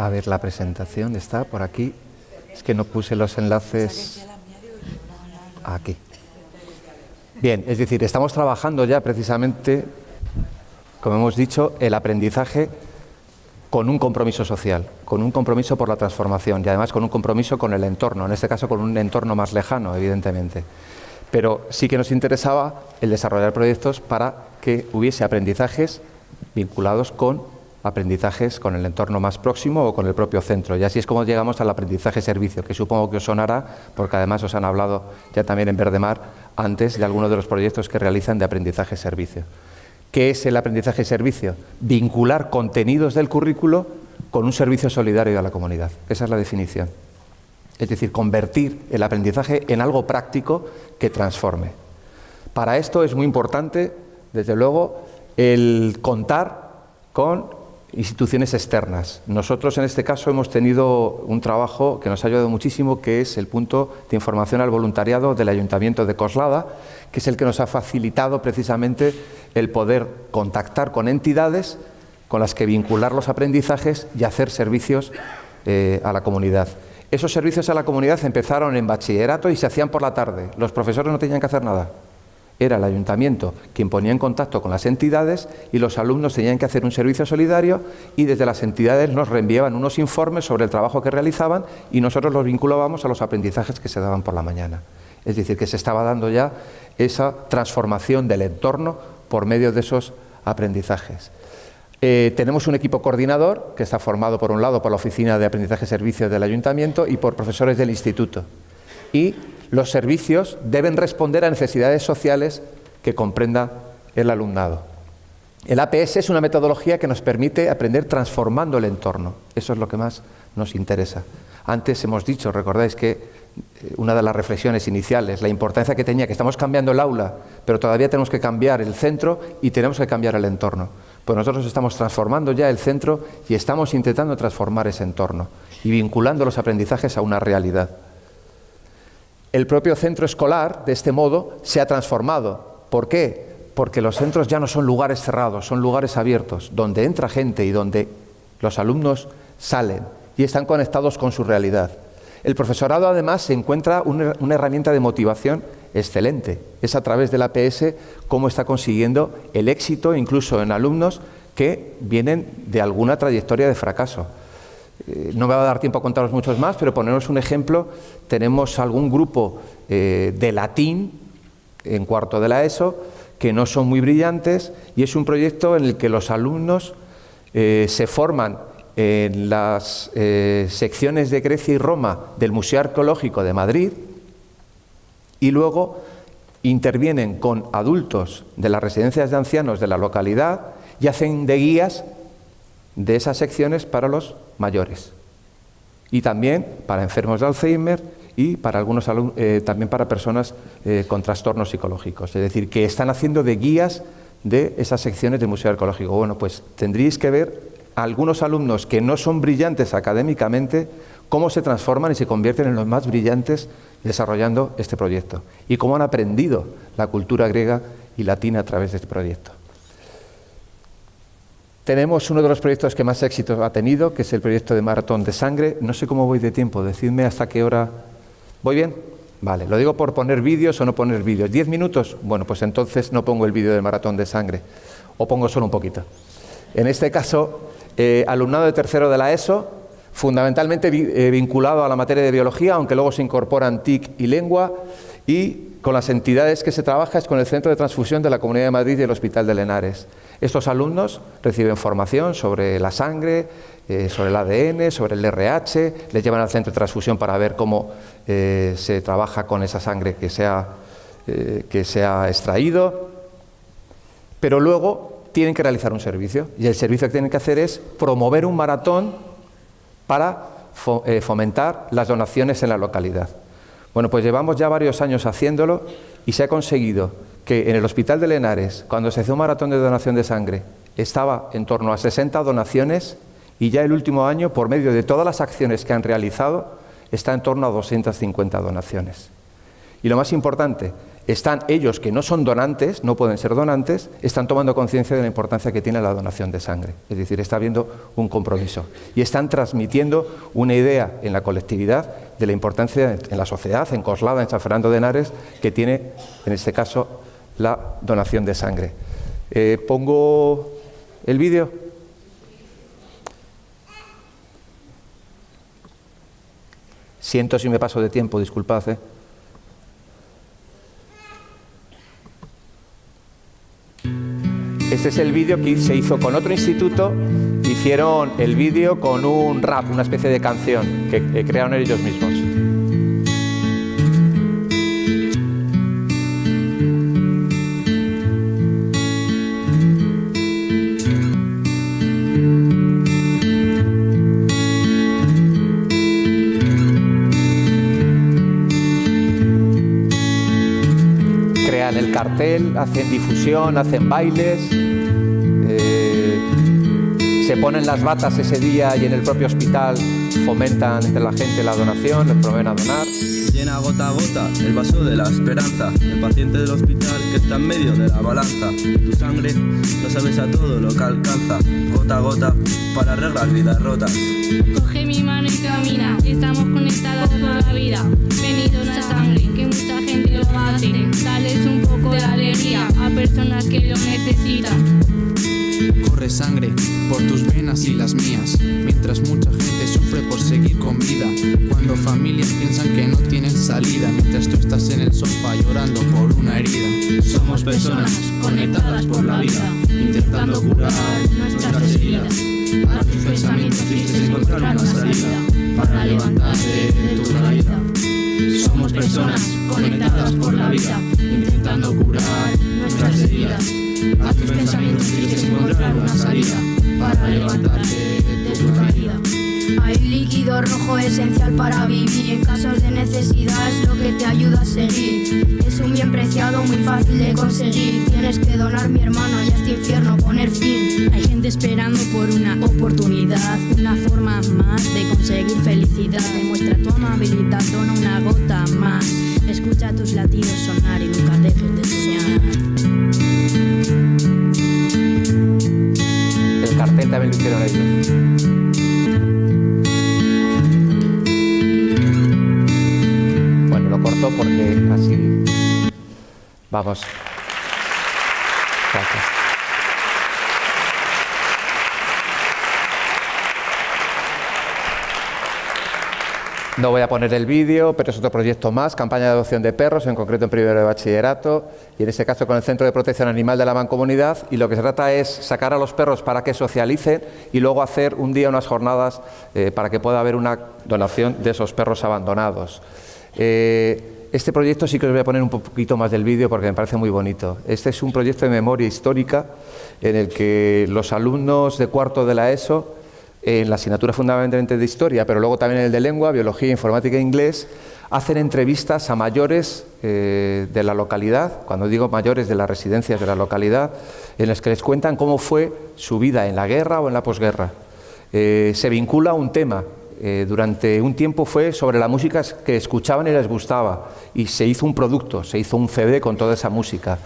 A ver, la presentación está por aquí. Es que no puse los enlaces aquí. Bien, es decir, estamos trabajando ya precisamente, como hemos dicho, el aprendizaje con un compromiso social, con un compromiso por la transformación y además con un compromiso con el entorno, en este caso con un entorno más lejano, evidentemente. Pero sí que nos interesaba el desarrollar proyectos para que hubiese aprendizajes vinculados con aprendizajes con el entorno más próximo o con el propio centro. Y así es como llegamos al aprendizaje-servicio, que supongo que os sonará, porque además os han hablado ya también en Verdemar antes de algunos de los proyectos que realizan de aprendizaje-servicio. ¿Qué es el aprendizaje-servicio? Vincular contenidos del currículo con un servicio solidario a la comunidad. Esa es la definición. Es decir, convertir el aprendizaje en algo práctico que transforme. Para esto es muy importante, desde luego, el contar con instituciones externas. Nosotros en este caso hemos tenido un trabajo que nos ha ayudado muchísimo, que es el punto de información al voluntariado del Ayuntamiento de Coslada, que es el que nos ha facilitado precisamente el poder contactar con entidades con las que vincular los aprendizajes y hacer servicios a la comunidad. Esos servicios a la comunidad empezaron en bachillerato y se hacían por la tarde. Los profesores no tenían que hacer nada. Era el ayuntamiento quien ponía en contacto con las entidades y los alumnos tenían que hacer un servicio solidario y desde las entidades nos reenviaban unos informes sobre el trabajo que realizaban y nosotros los vinculábamos a los aprendizajes que se daban por la mañana. Es decir, que se estaba dando ya esa transformación del entorno por medio de esos aprendizajes. Tenemos un equipo coordinador que está formado por un lado por la Oficina de Aprendizaje y Servicios del Ayuntamiento y por profesores del Instituto. Y los servicios deben responder a necesidades sociales que comprenda el alumnado. El APS es una metodología que nos permite aprender transformando el entorno. Eso es lo que más nos interesa. Antes hemos dicho, recordáis que una de las reflexiones iniciales, la importancia que tenía, que estamos cambiando el aula, pero todavía tenemos que cambiar el centro y tenemos que cambiar el entorno. Pues nosotros estamos transformando ya el centro y estamos intentando transformar ese entorno y vinculando los aprendizajes a una realidad. El propio centro escolar, de este modo, se ha transformado. ¿Por qué? Porque los centros ya no son lugares cerrados, son lugares abiertos, donde entra gente y donde los alumnos salen y están conectados con su realidad. El profesorado, además, se encuentra una herramienta de motivación excelente. Es a través del APS cómo está consiguiendo el éxito, incluso en alumnos que vienen de alguna trayectoria de fracaso. No me va a dar tiempo a contaros muchos más, pero poneros un ejemplo. Tenemos algún grupo de latín en cuarto de la ESO que no son muy brillantes y es un proyecto en el que los alumnos se forman en las secciones de Grecia y Roma del Museo Arqueológico de Madrid y luego intervienen con adultos de las residencias de ancianos de la localidad y hacen de guías de esas secciones para los mayores y también para enfermos de Alzheimer y para algunos también para personas con trastornos psicológicos. Es decir, que están haciendo de guías de esas secciones del Museo Arqueológico. Bueno, pues tendríais que ver a algunos alumnos que no son brillantes académicamente cómo se transforman y se convierten en los más brillantes desarrollando este proyecto y cómo han aprendido la cultura griega y latina a través de este proyecto. Tenemos uno de los proyectos que más éxito ha tenido, que es el proyecto de Maratón de Sangre. No sé cómo voy de tiempo, decidme hasta qué hora. ¿Voy bien? Vale, lo digo por poner vídeos o no poner vídeos. ¿10 minutos? Bueno, pues entonces no pongo el vídeo del Maratón de Sangre, o pongo solo un poquito. En este caso, alumnado de tercero de la ESO, fundamentalmente vinculado a la materia de biología, aunque luego se incorporan TIC y lengua, y con las entidades que se trabaja es con el Centro de Transfusión de la Comunidad de Madrid y el Hospital de Lenares. Estos alumnos reciben formación sobre la sangre, sobre el ADN, sobre el RH, les llevan al centro de transfusión para ver cómo se trabaja con esa sangre que se ha extraído, pero luego tienen que realizar un servicio y el servicio que tienen que hacer es promover un maratón para fomentar las donaciones en la localidad. Bueno, pues llevamos ya varios años haciéndolo y se ha conseguido que en el Hospital de Lenares, cuando se hizo un maratón de donación de sangre, estaba en torno a 60 donaciones y ya el último año, por medio de todas las acciones que han realizado, está en torno a 250 donaciones. Y lo más importante están ellos que no son donantes, no pueden ser donantes, están tomando conciencia de la importancia que tiene la donación de sangre. Es decir, está habiendo un compromiso. Y están transmitiendo una idea en la colectividad de la importancia en la sociedad, en Coslada, en San Fernando de Henares, que tiene, en este caso, la donación de sangre. ¿Pongo el vídeo? Siento si me paso de tiempo, disculpad. Este es el vídeo que se hizo con otro instituto. Hicieron el vídeo con un rap, una especie de canción que crearon ellos mismos. Crean el cartel, hacen difusión, hacen bailes, se ponen las batas ese día y en el propio hospital fomentan entre la gente la donación, les promueven a donar. Llena gota a gota el vaso de la esperanza, el paciente del hospital que está en medio de la balanza. Tu sangre no sabes a todo lo que alcanza, gota a gota para arreglar vidas rotas. Coge mi mano y camina, estamos conectadas por la vida. Ven y dona sangre, que mucha gente lo hace. Dales un poco de alegría a personas que lo necesitan. Corre sangre por tus venas y las mías, mientras mucha gente sufre por seguir con vida. Cuando familias piensan que no tienen salida, mientras tú estás en el sofá llorando por una herida. Somos personas conectadas por la vida, intentando curar nuestras heridas. A tus pensamientos tristes encontrar una salida para levantarte de tu caída. Somos personas conectadas por la vida, intentando curar nuestras heridas. A tus pensamientos tristes encontrar una salida para levantarte de tu caída. Hay un líquido rojo esencial para vivir, en casos de necesidad es lo que te ayuda a seguir. Es un bien preciado, muy fácil de conseguir. Tienes que donar, mi hermano, y a este infierno poner fin. Hay gente esperando por una oportunidad, una forma más de conseguir felicidad. Demuestra tu amabilidad, dona una gota más. Escucha tus latidos sonar y nunca dejes de soñar. El cartel también lo hicieron ellos. Corto porque así vamos. Gracias. No voy a poner el vídeo, pero es otro proyecto más, campaña de adopción de perros, en concreto en primero de bachillerato, y en este caso con el Centro de Protección Animal de la Mancomunidad, y lo que se trata es sacar a los perros para que socialicen y luego hacer un día unas jornadas para que pueda haber una donación de esos perros abandonados. Este proyecto sí que os voy a poner un poquito más del vídeo porque me parece muy bonito. Este es un proyecto de memoria histórica en el que los alumnos de cuarto de la ESO, en la asignatura fundamentalmente de Historia, pero luego también en el de Lengua, Biología, Informática e Inglés, hacen entrevistas a mayores de la localidad, cuando digo mayores de las residencias de la localidad, en las que les cuentan cómo fue su vida en la guerra o en la posguerra. Se vincula a un tema. Durante un tiempo fue sobre la música que escuchaban y les gustaba, y se hizo un producto, se hizo un CD con toda esa música.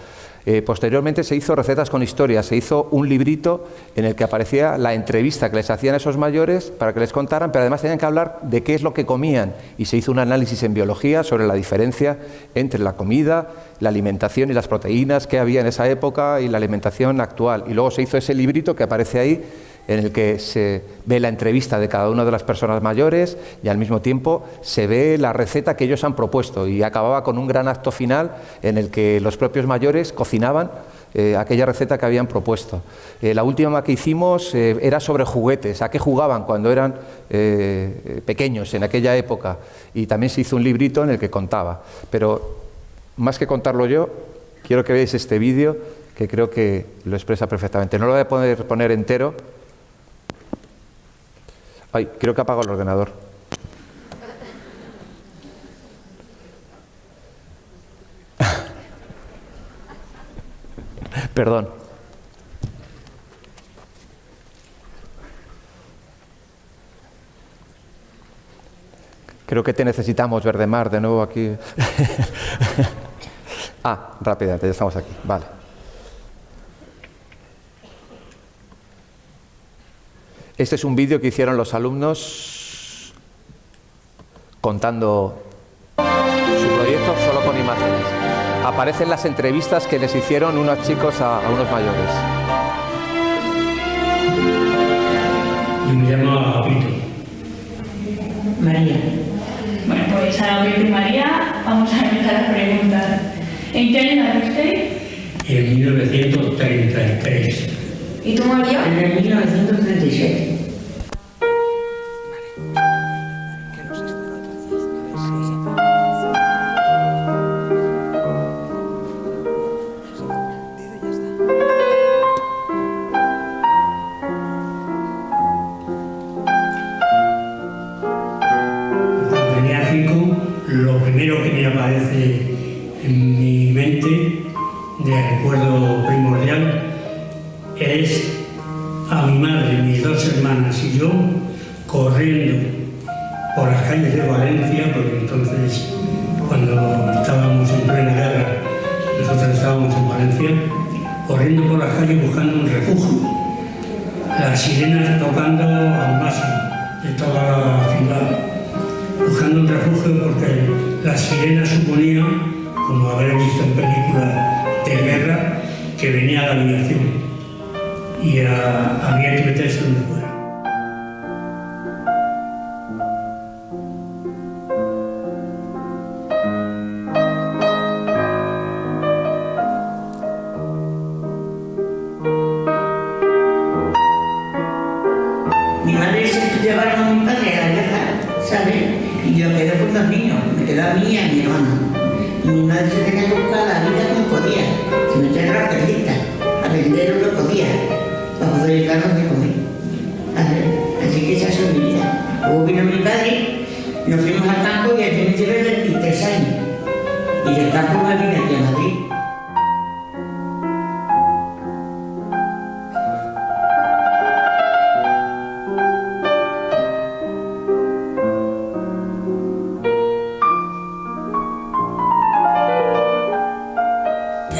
Posteriormente se hizo recetas con historias, se hizo un librito en el que aparecía la entrevista que les hacían a esos mayores para que les contaran, pero además tenían que hablar de qué es lo que comían, y se hizo un análisis en biología sobre la diferencia entre la comida, la alimentación y las proteínas que había en esa época y la alimentación actual. Y luego se hizo ese librito que aparece ahí, en el que se ve la entrevista de cada una de las personas mayores y al mismo tiempo se ve la receta que ellos han propuesto, y acababa con un gran acto final en el que los propios mayores cocinaban aquella receta que habían propuesto. La última que hicimos era sobre juguetes, a qué jugaban cuando eran pequeños en aquella época, y también se hizo un librito en el que contaba. Pero más que contarlo yo, quiero que veáis este vídeo que creo que lo expresa perfectamente. No lo voy a poner entero. Ay, creo que apago el ordenador. Perdón. Creo que te necesitamos, Verdemar, de nuevo aquí. Rápidamente, ya estamos aquí. Vale. Este es un vídeo que hicieron los alumnos contando su proyecto solo con imágenes. Aparecen las entrevistas que les hicieron unos chicos a unos mayores. Yo me llamo Agapito. María. Bueno, pues a Agapito y María vamos a empezar a preguntar. ¿En qué año nacisteis? En 1933. ¿Y tú, María? En el 1937. Cuando tenía 5, lo primero que me aparece en mi mente de recuerdo primordial es a mi madre, mis 2 hermanas y yo corriendo por las calles de Valencia, porque entonces, cuando estábamos en plena guerra, nosotros estábamos en Valencia, corriendo por las calles buscando un refugio. Las sirenas tocando al máximo de toda la ciudad, buscando un refugio porque las sirenas suponían, como habré visto en películas de guerra, que venía la aviación y había que meterse donde fuera. Mi madre se llevaron a mi padre a la guerra, ¿sabes? Y yo quedé con los niños, me quedó a mí y a mi hermano. Y mi madre se tenía que buscar la vida como podía, se metía en la perlita, a vender lo que podía, para poder llevarnos de comer. Así que esa es mi vida. Luego vino mi padre, nos fuimos al campo y allí me llevé 23 años. Y del campo me vine aquí a Madrid.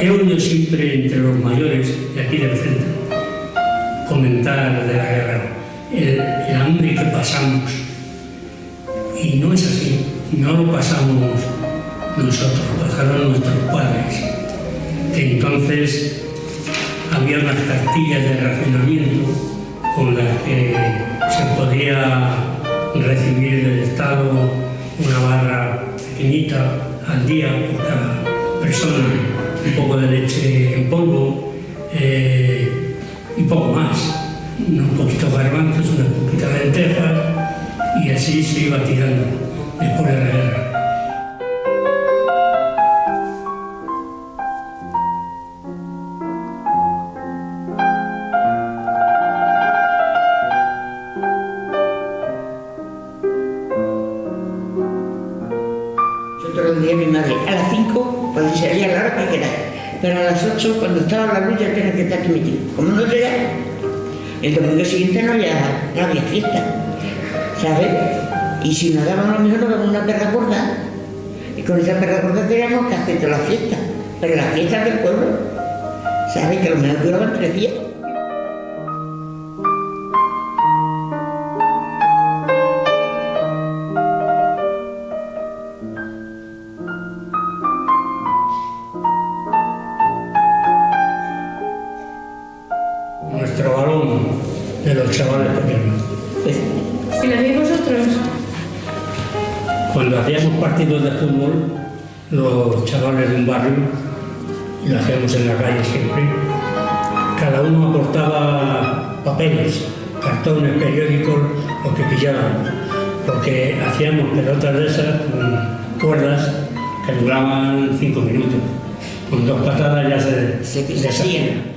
He oído siempre entre los mayores de aquí del centro comentar de la guerra, el hambre que pasamos. Y no es así, no lo pasamos nosotros, lo pasaron nuestros padres. Entonces había unas cartillas de racionamiento con las que se podía recibir del Estado una barra pequeñita al día por cada persona, un poco de leche en polvo y poco más, unos poquitos garbanzos, unas poquitas lentejas y así se iba tirando después de la guerra. Nosotros le dije a mi madre, a las 5 podéis salir a la hora que queráis, pero a las 8, cuando estaba la luz, ya tenés que estar aquí metido. Como no llega, el domingo siguiente no había fiesta, ¿sabes? Y si nos daban a lo mejor nos daban una perra gorda, y con esa perra gorda teníamos que hacer toda la fiesta, pero las fiestas del pueblo, ¿sabes? Que a lo mejor duraban 3 días. Nuestro balón de los chavales pequeños. ¿Y lo hacéis vosotros? Cuando hacíamos partidos de fútbol, los chavales de un barrio, y lo hacíamos en la calle siempre, cada uno aportaba papeles, cartones, periódicos, lo que pillaban, porque hacíamos pelotas de esas con cuerdas que duraban 5 minutos. Con 2 patadas ya se deshacían.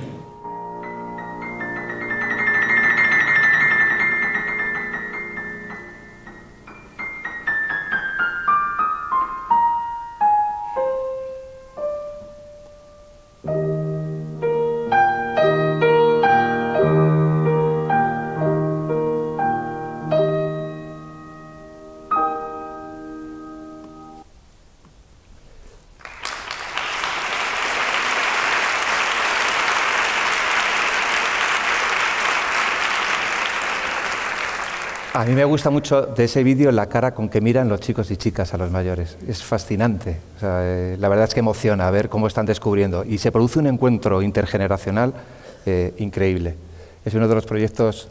A mí me gusta mucho de ese vídeo la cara con que miran los chicos y chicas a los mayores. Es fascinante. O sea, la verdad es que emociona ver cómo están descubriendo. Y se produce un encuentro intergeneracional increíble. Es uno de los proyectos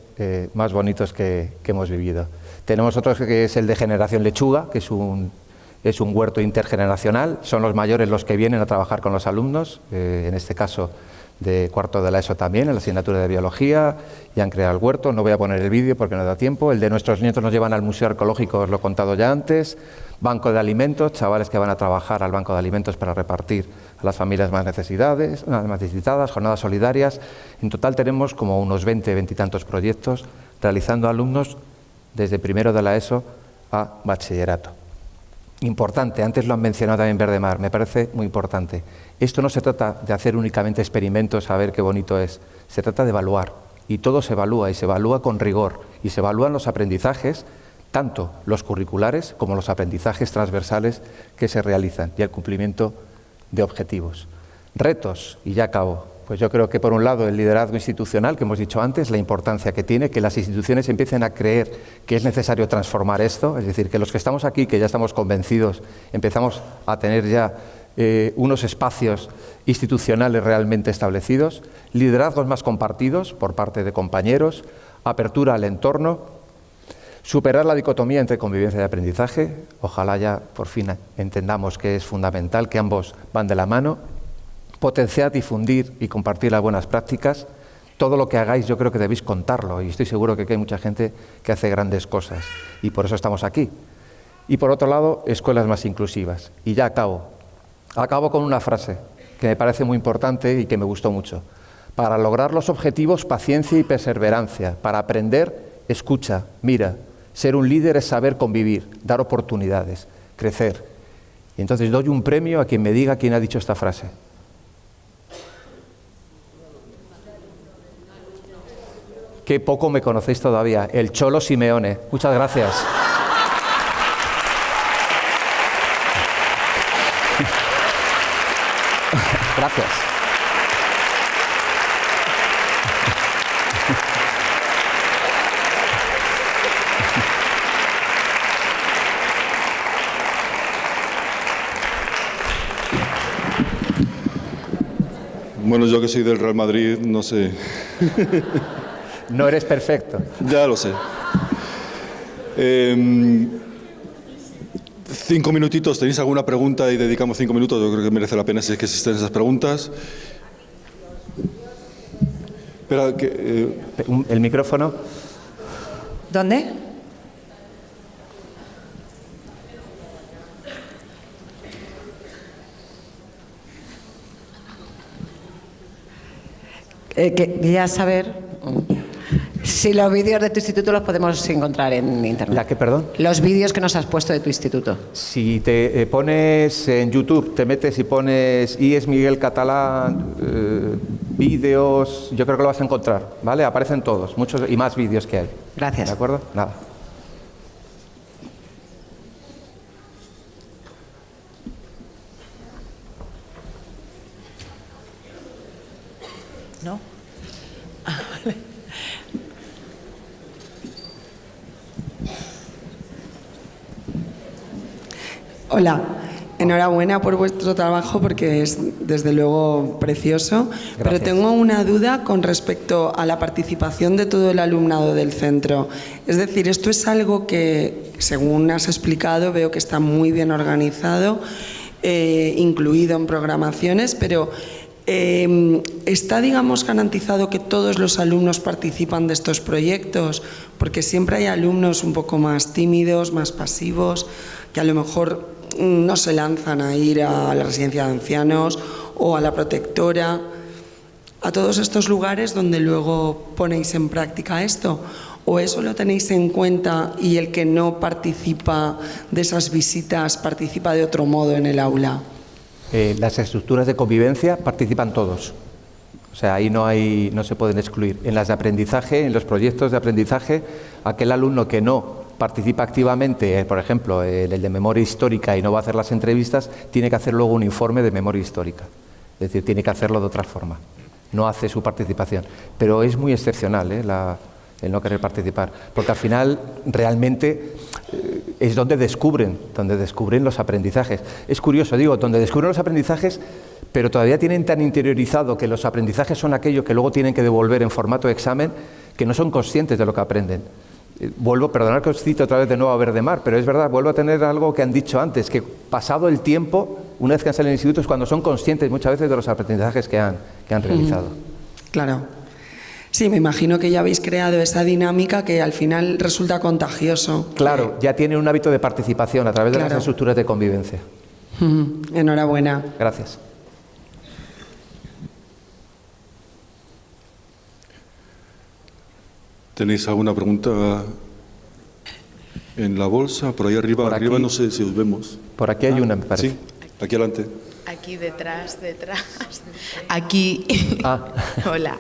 más bonitos que hemos vivido. Tenemos otro que es el de Generación Lechuga, que es un huerto intergeneracional. Son los mayores los que vienen a trabajar con los alumnos, en este caso de cuarto de la ESO también, en la asignatura de Biología, y han creado el huerto. No voy a poner el vídeo porque no da tiempo. El de Nuestros nietos nos llevan al Museo Arqueológico, os lo he contado ya antes. Banco de alimentos, chavales que van a trabajar al banco de alimentos para repartir a las familias más necesitadas, jornadas solidarias. En total tenemos como unos 20 y tantos proyectos realizando alumnos desde primero de la ESO a bachillerato. Importante, antes lo han mencionado también Verdemar, me parece muy importante. Esto no se trata de hacer únicamente experimentos a ver qué bonito es, se trata de evaluar, y todo se evalúa, y se evalúa con rigor, y se evalúan los aprendizajes, tanto los curriculares como los aprendizajes transversales que se realizan, y el cumplimiento de objetivos. Retos, y ya acabo. Pues yo creo que por un lado el liderazgo institucional, que hemos dicho antes, la importancia que tiene, que las instituciones empiecen a creer que es necesario transformar esto, es decir, que los que estamos aquí, que ya estamos convencidos, empezamos a tener ya unos espacios institucionales realmente establecidos, liderazgos más compartidos por parte de compañeros, apertura al entorno, superar la dicotomía entre convivencia y aprendizaje, ojalá ya por fin entendamos que es fundamental, que ambos van de la mano, potenciar, difundir y compartir las buenas prácticas. Todo lo que hagáis yo creo que debéis contarlo y estoy seguro que hay mucha gente que hace grandes cosas y por eso estamos aquí. Y por otro lado, escuelas más inclusivas. Y ya acabo con una frase que me parece muy importante y que me gustó mucho. Para lograr los objetivos, paciencia y perseverancia. Para aprender, escucha, mira. Ser un líder es saber convivir, dar oportunidades, crecer. Y entonces doy un premio a quien me diga quién ha dicho esta frase. Qué poco me conocéis todavía, el Cholo Simeone. Muchas gracias. Gracias. Bueno, yo que soy del Real Madrid, no sé. No eres perfecto. Ya lo sé. 5 minutitos, ¿tenéis alguna pregunta y dedicamos 5 minutos? Yo creo que merece la pena si es que existen esas preguntas. Espera, que, el micrófono. ¿Dónde? Quería saber si los vídeos de tu instituto los podemos encontrar en internet. ¿La qué, perdón? Los vídeos que nos has puesto de tu instituto. Si te pones en YouTube, te metes y pones IES Miguel Catalán, vídeos, yo creo que lo vas a encontrar, ¿vale? Aparecen todos, muchos y más vídeos que hay. Gracias. ¿De acuerdo? Nada. ¿No? Hola, enhorabuena por vuestro trabajo porque es desde luego precioso. Gracias. Pero tengo una duda con respecto a la participación de todo el alumnado del centro. Es decir, esto es algo que, según has explicado, veo que está muy bien organizado, incluido en programaciones, pero ¿está, digamos, garantizado que todos los alumnos participan de estos proyectos? Porque siempre hay alumnos un poco más tímidos, más pasivos, que a lo mejor no se lanzan a ir a la residencia de ancianos o a la protectora, a todos estos lugares donde luego ponéis en práctica esto. ¿O eso lo tenéis en cuenta y el que no participa de esas visitas participa de otro modo en el aula? Las estructuras de convivencia participan todos. O sea, ahí no se pueden excluir. En las de aprendizaje, en los proyectos de aprendizaje, aquel alumno que no participa activamente, por ejemplo, el de memoria histórica y no va a hacer las entrevistas, tiene que hacer luego un informe de memoria histórica. Es decir, tiene que hacerlo de otra forma. No hace su participación. Pero es muy excepcional, el no querer participar, porque al final realmente es donde descubren los aprendizajes. Es curioso, digo, donde descubren los aprendizajes, pero todavía tienen tan interiorizado que los aprendizajes son aquello que luego tienen que devolver en formato de examen, que no son conscientes de lo que aprenden. Perdonad que os cito otra vez de nuevo a Verdemar, pero es verdad, vuelvo a tener algo que han dicho antes, que pasado el tiempo, una vez que han salido del instituto, es cuando son conscientes muchas veces de los aprendizajes que han realizado. Claro. Sí, me imagino que ya habéis creado esa dinámica que al final resulta contagioso. Claro, ya tienen un hábito de participación a través de las estructuras de convivencia. Enhorabuena. Gracias. ¿Tenéis alguna pregunta en la bolsa? Por ahí arriba, arriba no sé si os vemos. Por aquí hay una, me parece. Sí, aquí adelante. Aquí detrás. Aquí. Hola.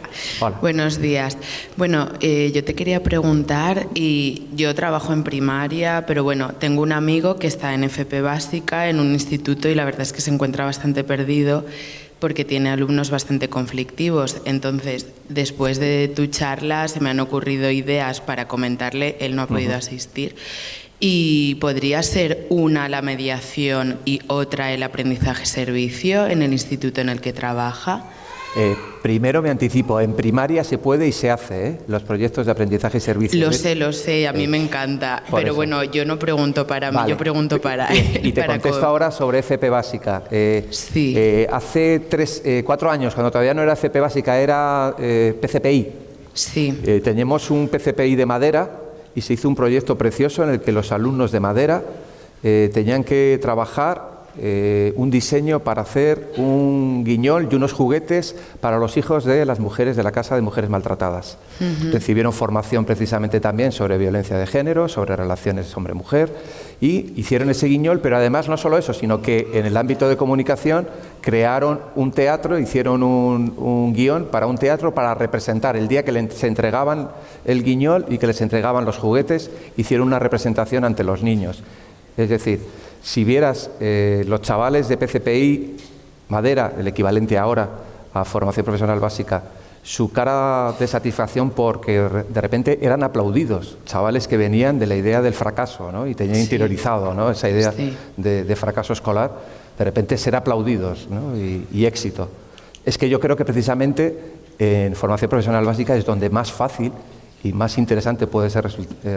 Buenos días. Bueno, yo te quería preguntar, y yo trabajo en primaria, pero bueno, tengo un amigo que está en FP básica, en un instituto, y la verdad es que se encuentra bastante perdido porque tiene alumnos bastante conflictivos. Entonces, después de tu charla, se me han ocurrido ideas para comentarle. Él no ha podido asistir. ¿Y podría ser una la mediación y otra el aprendizaje-servicio en el instituto en el que trabaja? Primero me anticipo, en primaria se puede y se hace, los proyectos de aprendizaje y servicio. Lo sé, a mí me encanta, pero bueno, yo no pregunto para mí, yo pregunto para él. Y te contesto ahora sobre FP básica. Hace 4 años, cuando todavía no era FP básica, era PCPI. Sí. Teníamos un PCPI de madera y se hizo un proyecto precioso en el que los alumnos de madera tenían que trabajar un diseño para hacer un guiñol y unos juguetes para los hijos de las mujeres de la Casa de Mujeres Maltratadas. Recibieron formación precisamente también sobre violencia de género, sobre relaciones hombre-mujer, y hicieron ese guiñol, pero además no solo eso, sino que en el ámbito de comunicación crearon un teatro, hicieron un guión para un teatro para representar el día que se entregaban el guiñol y que les entregaban los juguetes, hicieron una representación ante los niños. Es decir, si vieras los chavales de PCPI, madera, el equivalente ahora a formación profesional básica, su cara de satisfacción porque de repente eran aplaudidos, chavales que venían de la idea del fracaso, ¿no? Y tenían interiorizado, ¿no?, esa idea de fracaso escolar, de repente ser aplaudidos, ¿no?, y éxito. Es que yo creo que precisamente en formación profesional básica es donde más fácil y más interesante puede ser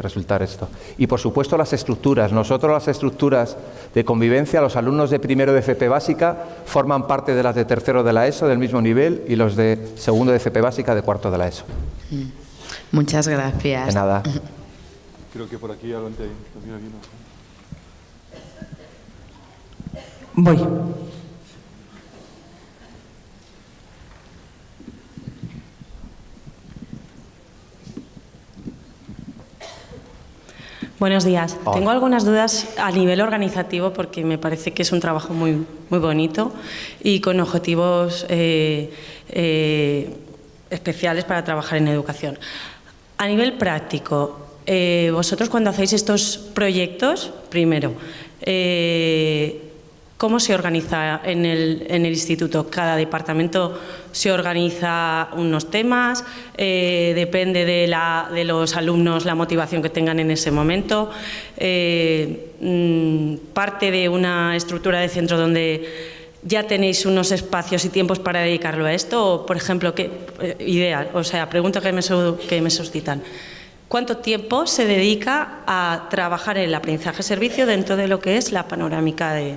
resultar esto. Y por supuesto las estructuras. Nosotros las estructuras de convivencia, los alumnos de primero de FP básica forman parte de las de tercero de la ESO del mismo nivel y los de segundo de FP básica de cuarto de la ESO. Muchas gracias. De nada. Creo que por aquí adelante también hay una. Voy. Buenos días. Hola. Tengo algunas dudas a nivel organizativo porque me parece que es un trabajo muy bonito y con objetivos especiales para trabajar en educación. A nivel práctico, vosotros cuando hacéis estos proyectos, primero, ¿cómo se organiza en el instituto? ¿Cada departamento se organiza unos temas? ¿Depende de los alumnos la motivación que tengan en ese momento? ¿Parte de una estructura de centro donde ya tenéis unos espacios y tiempos para dedicarlo a esto? O, por ejemplo, preguntas que me suscitan. ¿Cuánto tiempo se dedica a trabajar en el aprendizaje-servicio dentro de lo que es la panorámica de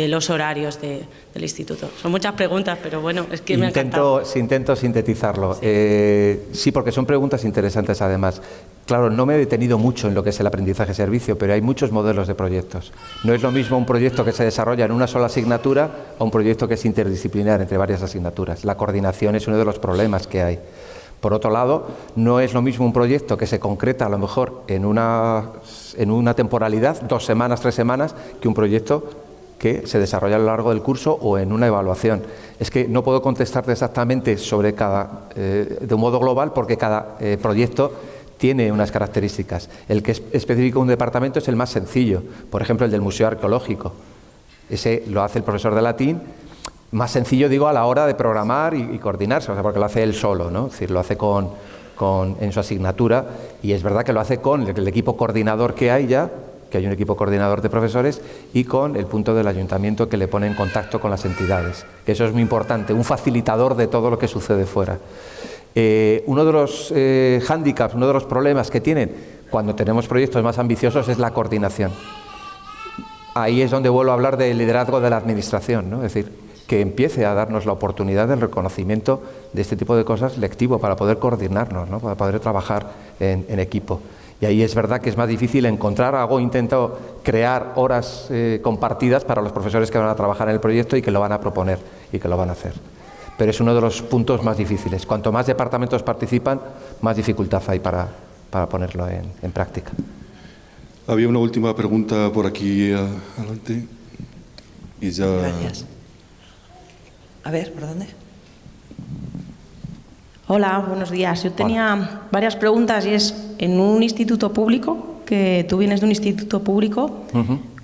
los horarios del instituto? Son muchas preguntas, pero bueno, es que me ha encantado. Intento sintetizarlo. Sí, porque son preguntas interesantes además. Claro, no me he detenido mucho en lo que es el aprendizaje-servicio, pero hay muchos modelos de proyectos. No es lo mismo un proyecto que se desarrolla en una sola asignatura a un proyecto que es interdisciplinar entre varias asignaturas. La coordinación es uno de los problemas que hay. Por otro lado, no es lo mismo un proyecto que se concreta a lo mejor en una temporalidad, 2 semanas, 3 semanas, que un proyecto que se desarrolla a lo largo del curso o en una evaluación. Es que no puedo contestarte exactamente sobre de un modo global porque cada proyecto tiene unas características. El que es específico de un departamento es el más sencillo, por ejemplo el del Museo Arqueológico. Ese lo hace el profesor de latín, más sencillo digo a la hora de programar y coordinarse, porque lo hace él solo, ¿no? Es decir, lo hace con en su asignatura, y es verdad que lo hace con el equipo coordinador que hay ya, que hay un equipo coordinador de profesores, y con el punto del ayuntamiento que le pone en contacto con las entidades, que eso es muy importante, un facilitador de todo lo que sucede fuera. Uno de los hándicaps, uno de los problemas que tienen cuando tenemos proyectos más ambiciosos es la coordinación. Ahí es donde vuelvo a hablar del liderazgo de la administración, ¿no? Es decir, que empiece a darnos la oportunidad del reconocimiento de este tipo de cosas lectivo para poder coordinarnos, ¿no? Para poder trabajar en equipo. Y ahí es verdad que es más difícil encontrar algo, intento crear horas compartidas para los profesores que van a trabajar en el proyecto y que lo van a proponer y que lo van a hacer. Pero es uno de los puntos más difíciles. Cuanto más departamentos participan, más dificultad hay para ponerlo en práctica. Había una última pregunta por aquí adelante. Y ya... Gracias. A ver, ¿por dónde? Hola, buenos días. Yo tenía varias preguntas y es, en un instituto público, que tú vienes de un instituto público,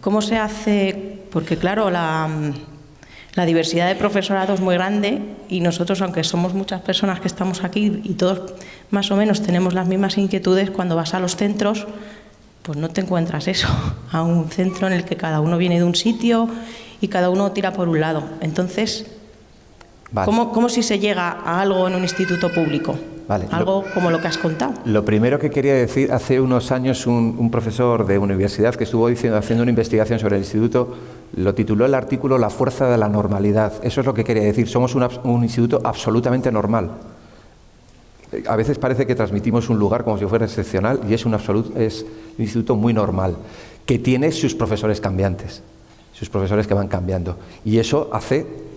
¿cómo se hace? Porque claro, la diversidad de profesorado es muy grande y nosotros, aunque somos muchas personas que estamos aquí y todos más o menos tenemos las mismas inquietudes, cuando vas a los centros, pues no te encuentras eso, a un centro en el que cada uno viene de un sitio y cada uno tira por un lado. Entonces, vale. ¿Cómo si se llega a algo en un instituto público? Vale. Algo como lo que has contado. Lo primero que quería decir, hace unos años un profesor de universidad que estuvo haciendo una investigación sobre el instituto, lo tituló el artículo "La fuerza de la normalidad". Eso es lo que quería decir, somos un instituto absolutamente normal. A veces parece que transmitimos un lugar como si fuera excepcional y es un instituto muy normal, que tiene sus profesores cambiantes, sus profesores que van cambiando. Y eso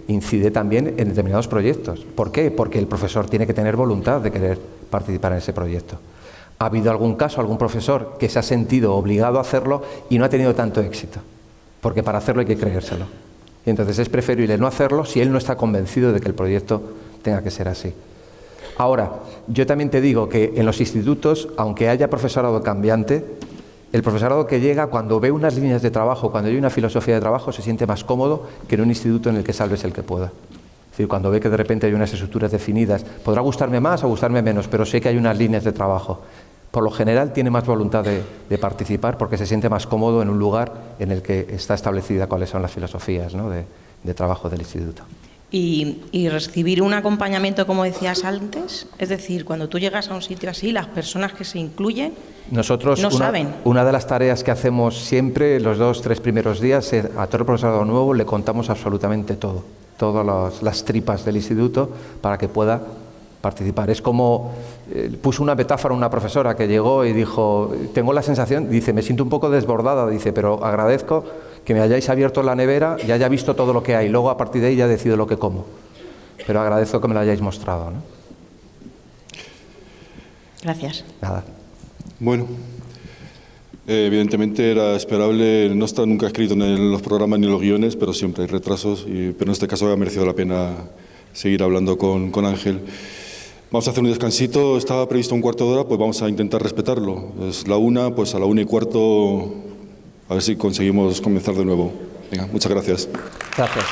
incide también en determinados proyectos. ¿Por qué? Porque el profesor tiene que tener voluntad de querer participar en ese proyecto. ¿Ha habido algún caso, algún profesor que se ha sentido obligado a hacerlo y no ha tenido tanto éxito? Porque para hacerlo hay que creérselo. Y entonces es preferible no hacerlo si él no está convencido de que el proyecto tenga que ser así. Ahora, yo también te digo que en los institutos, aunque haya profesorado cambiante, el profesorado que llega, cuando ve unas líneas de trabajo, cuando hay una filosofía de trabajo, se siente más cómodo que en un instituto en el que sálvese el que pueda. Es decir, cuando ve que de repente hay unas estructuras definidas, podrá gustarme más o gustarme menos, pero sé que hay unas líneas de trabajo. Por lo general tiene más voluntad de participar porque se siente más cómodo en un lugar en el que está establecida cuáles son las filosofías, ¿no?, de trabajo del instituto. Y recibir un acompañamiento, como decías antes, es decir, cuando tú llegas a un sitio así, las personas que se incluyen nosotros no saben. Una de las tareas que hacemos siempre, los 2-3 primeros días, es a todo el profesorado nuevo le contamos absolutamente todo, todas las tripas del instituto para que pueda participar. Es como, puso una metáfora una profesora que llegó y dijo, tengo la sensación, dice, me siento un poco desbordada, dice, pero agradezco que me hayáis abierto la nevera y haya visto todo lo que hay. Luego, a partir de ahí, ya decido lo que como. Pero agradezco que me lo hayáis mostrado, ¿no? Gracias. Nada. Bueno, evidentemente era esperable, no está nunca escrito en los programas ni en los guiones, pero siempre hay retrasos, pero en este caso ha merecido la pena seguir hablando con Ángel. Vamos a hacer un descansito, estaba previsto un cuarto de hora, pues vamos a intentar respetarlo. Es la 1, pues a la 1:15... a ver si conseguimos comenzar de nuevo. Venga, muchas gracias. Gracias.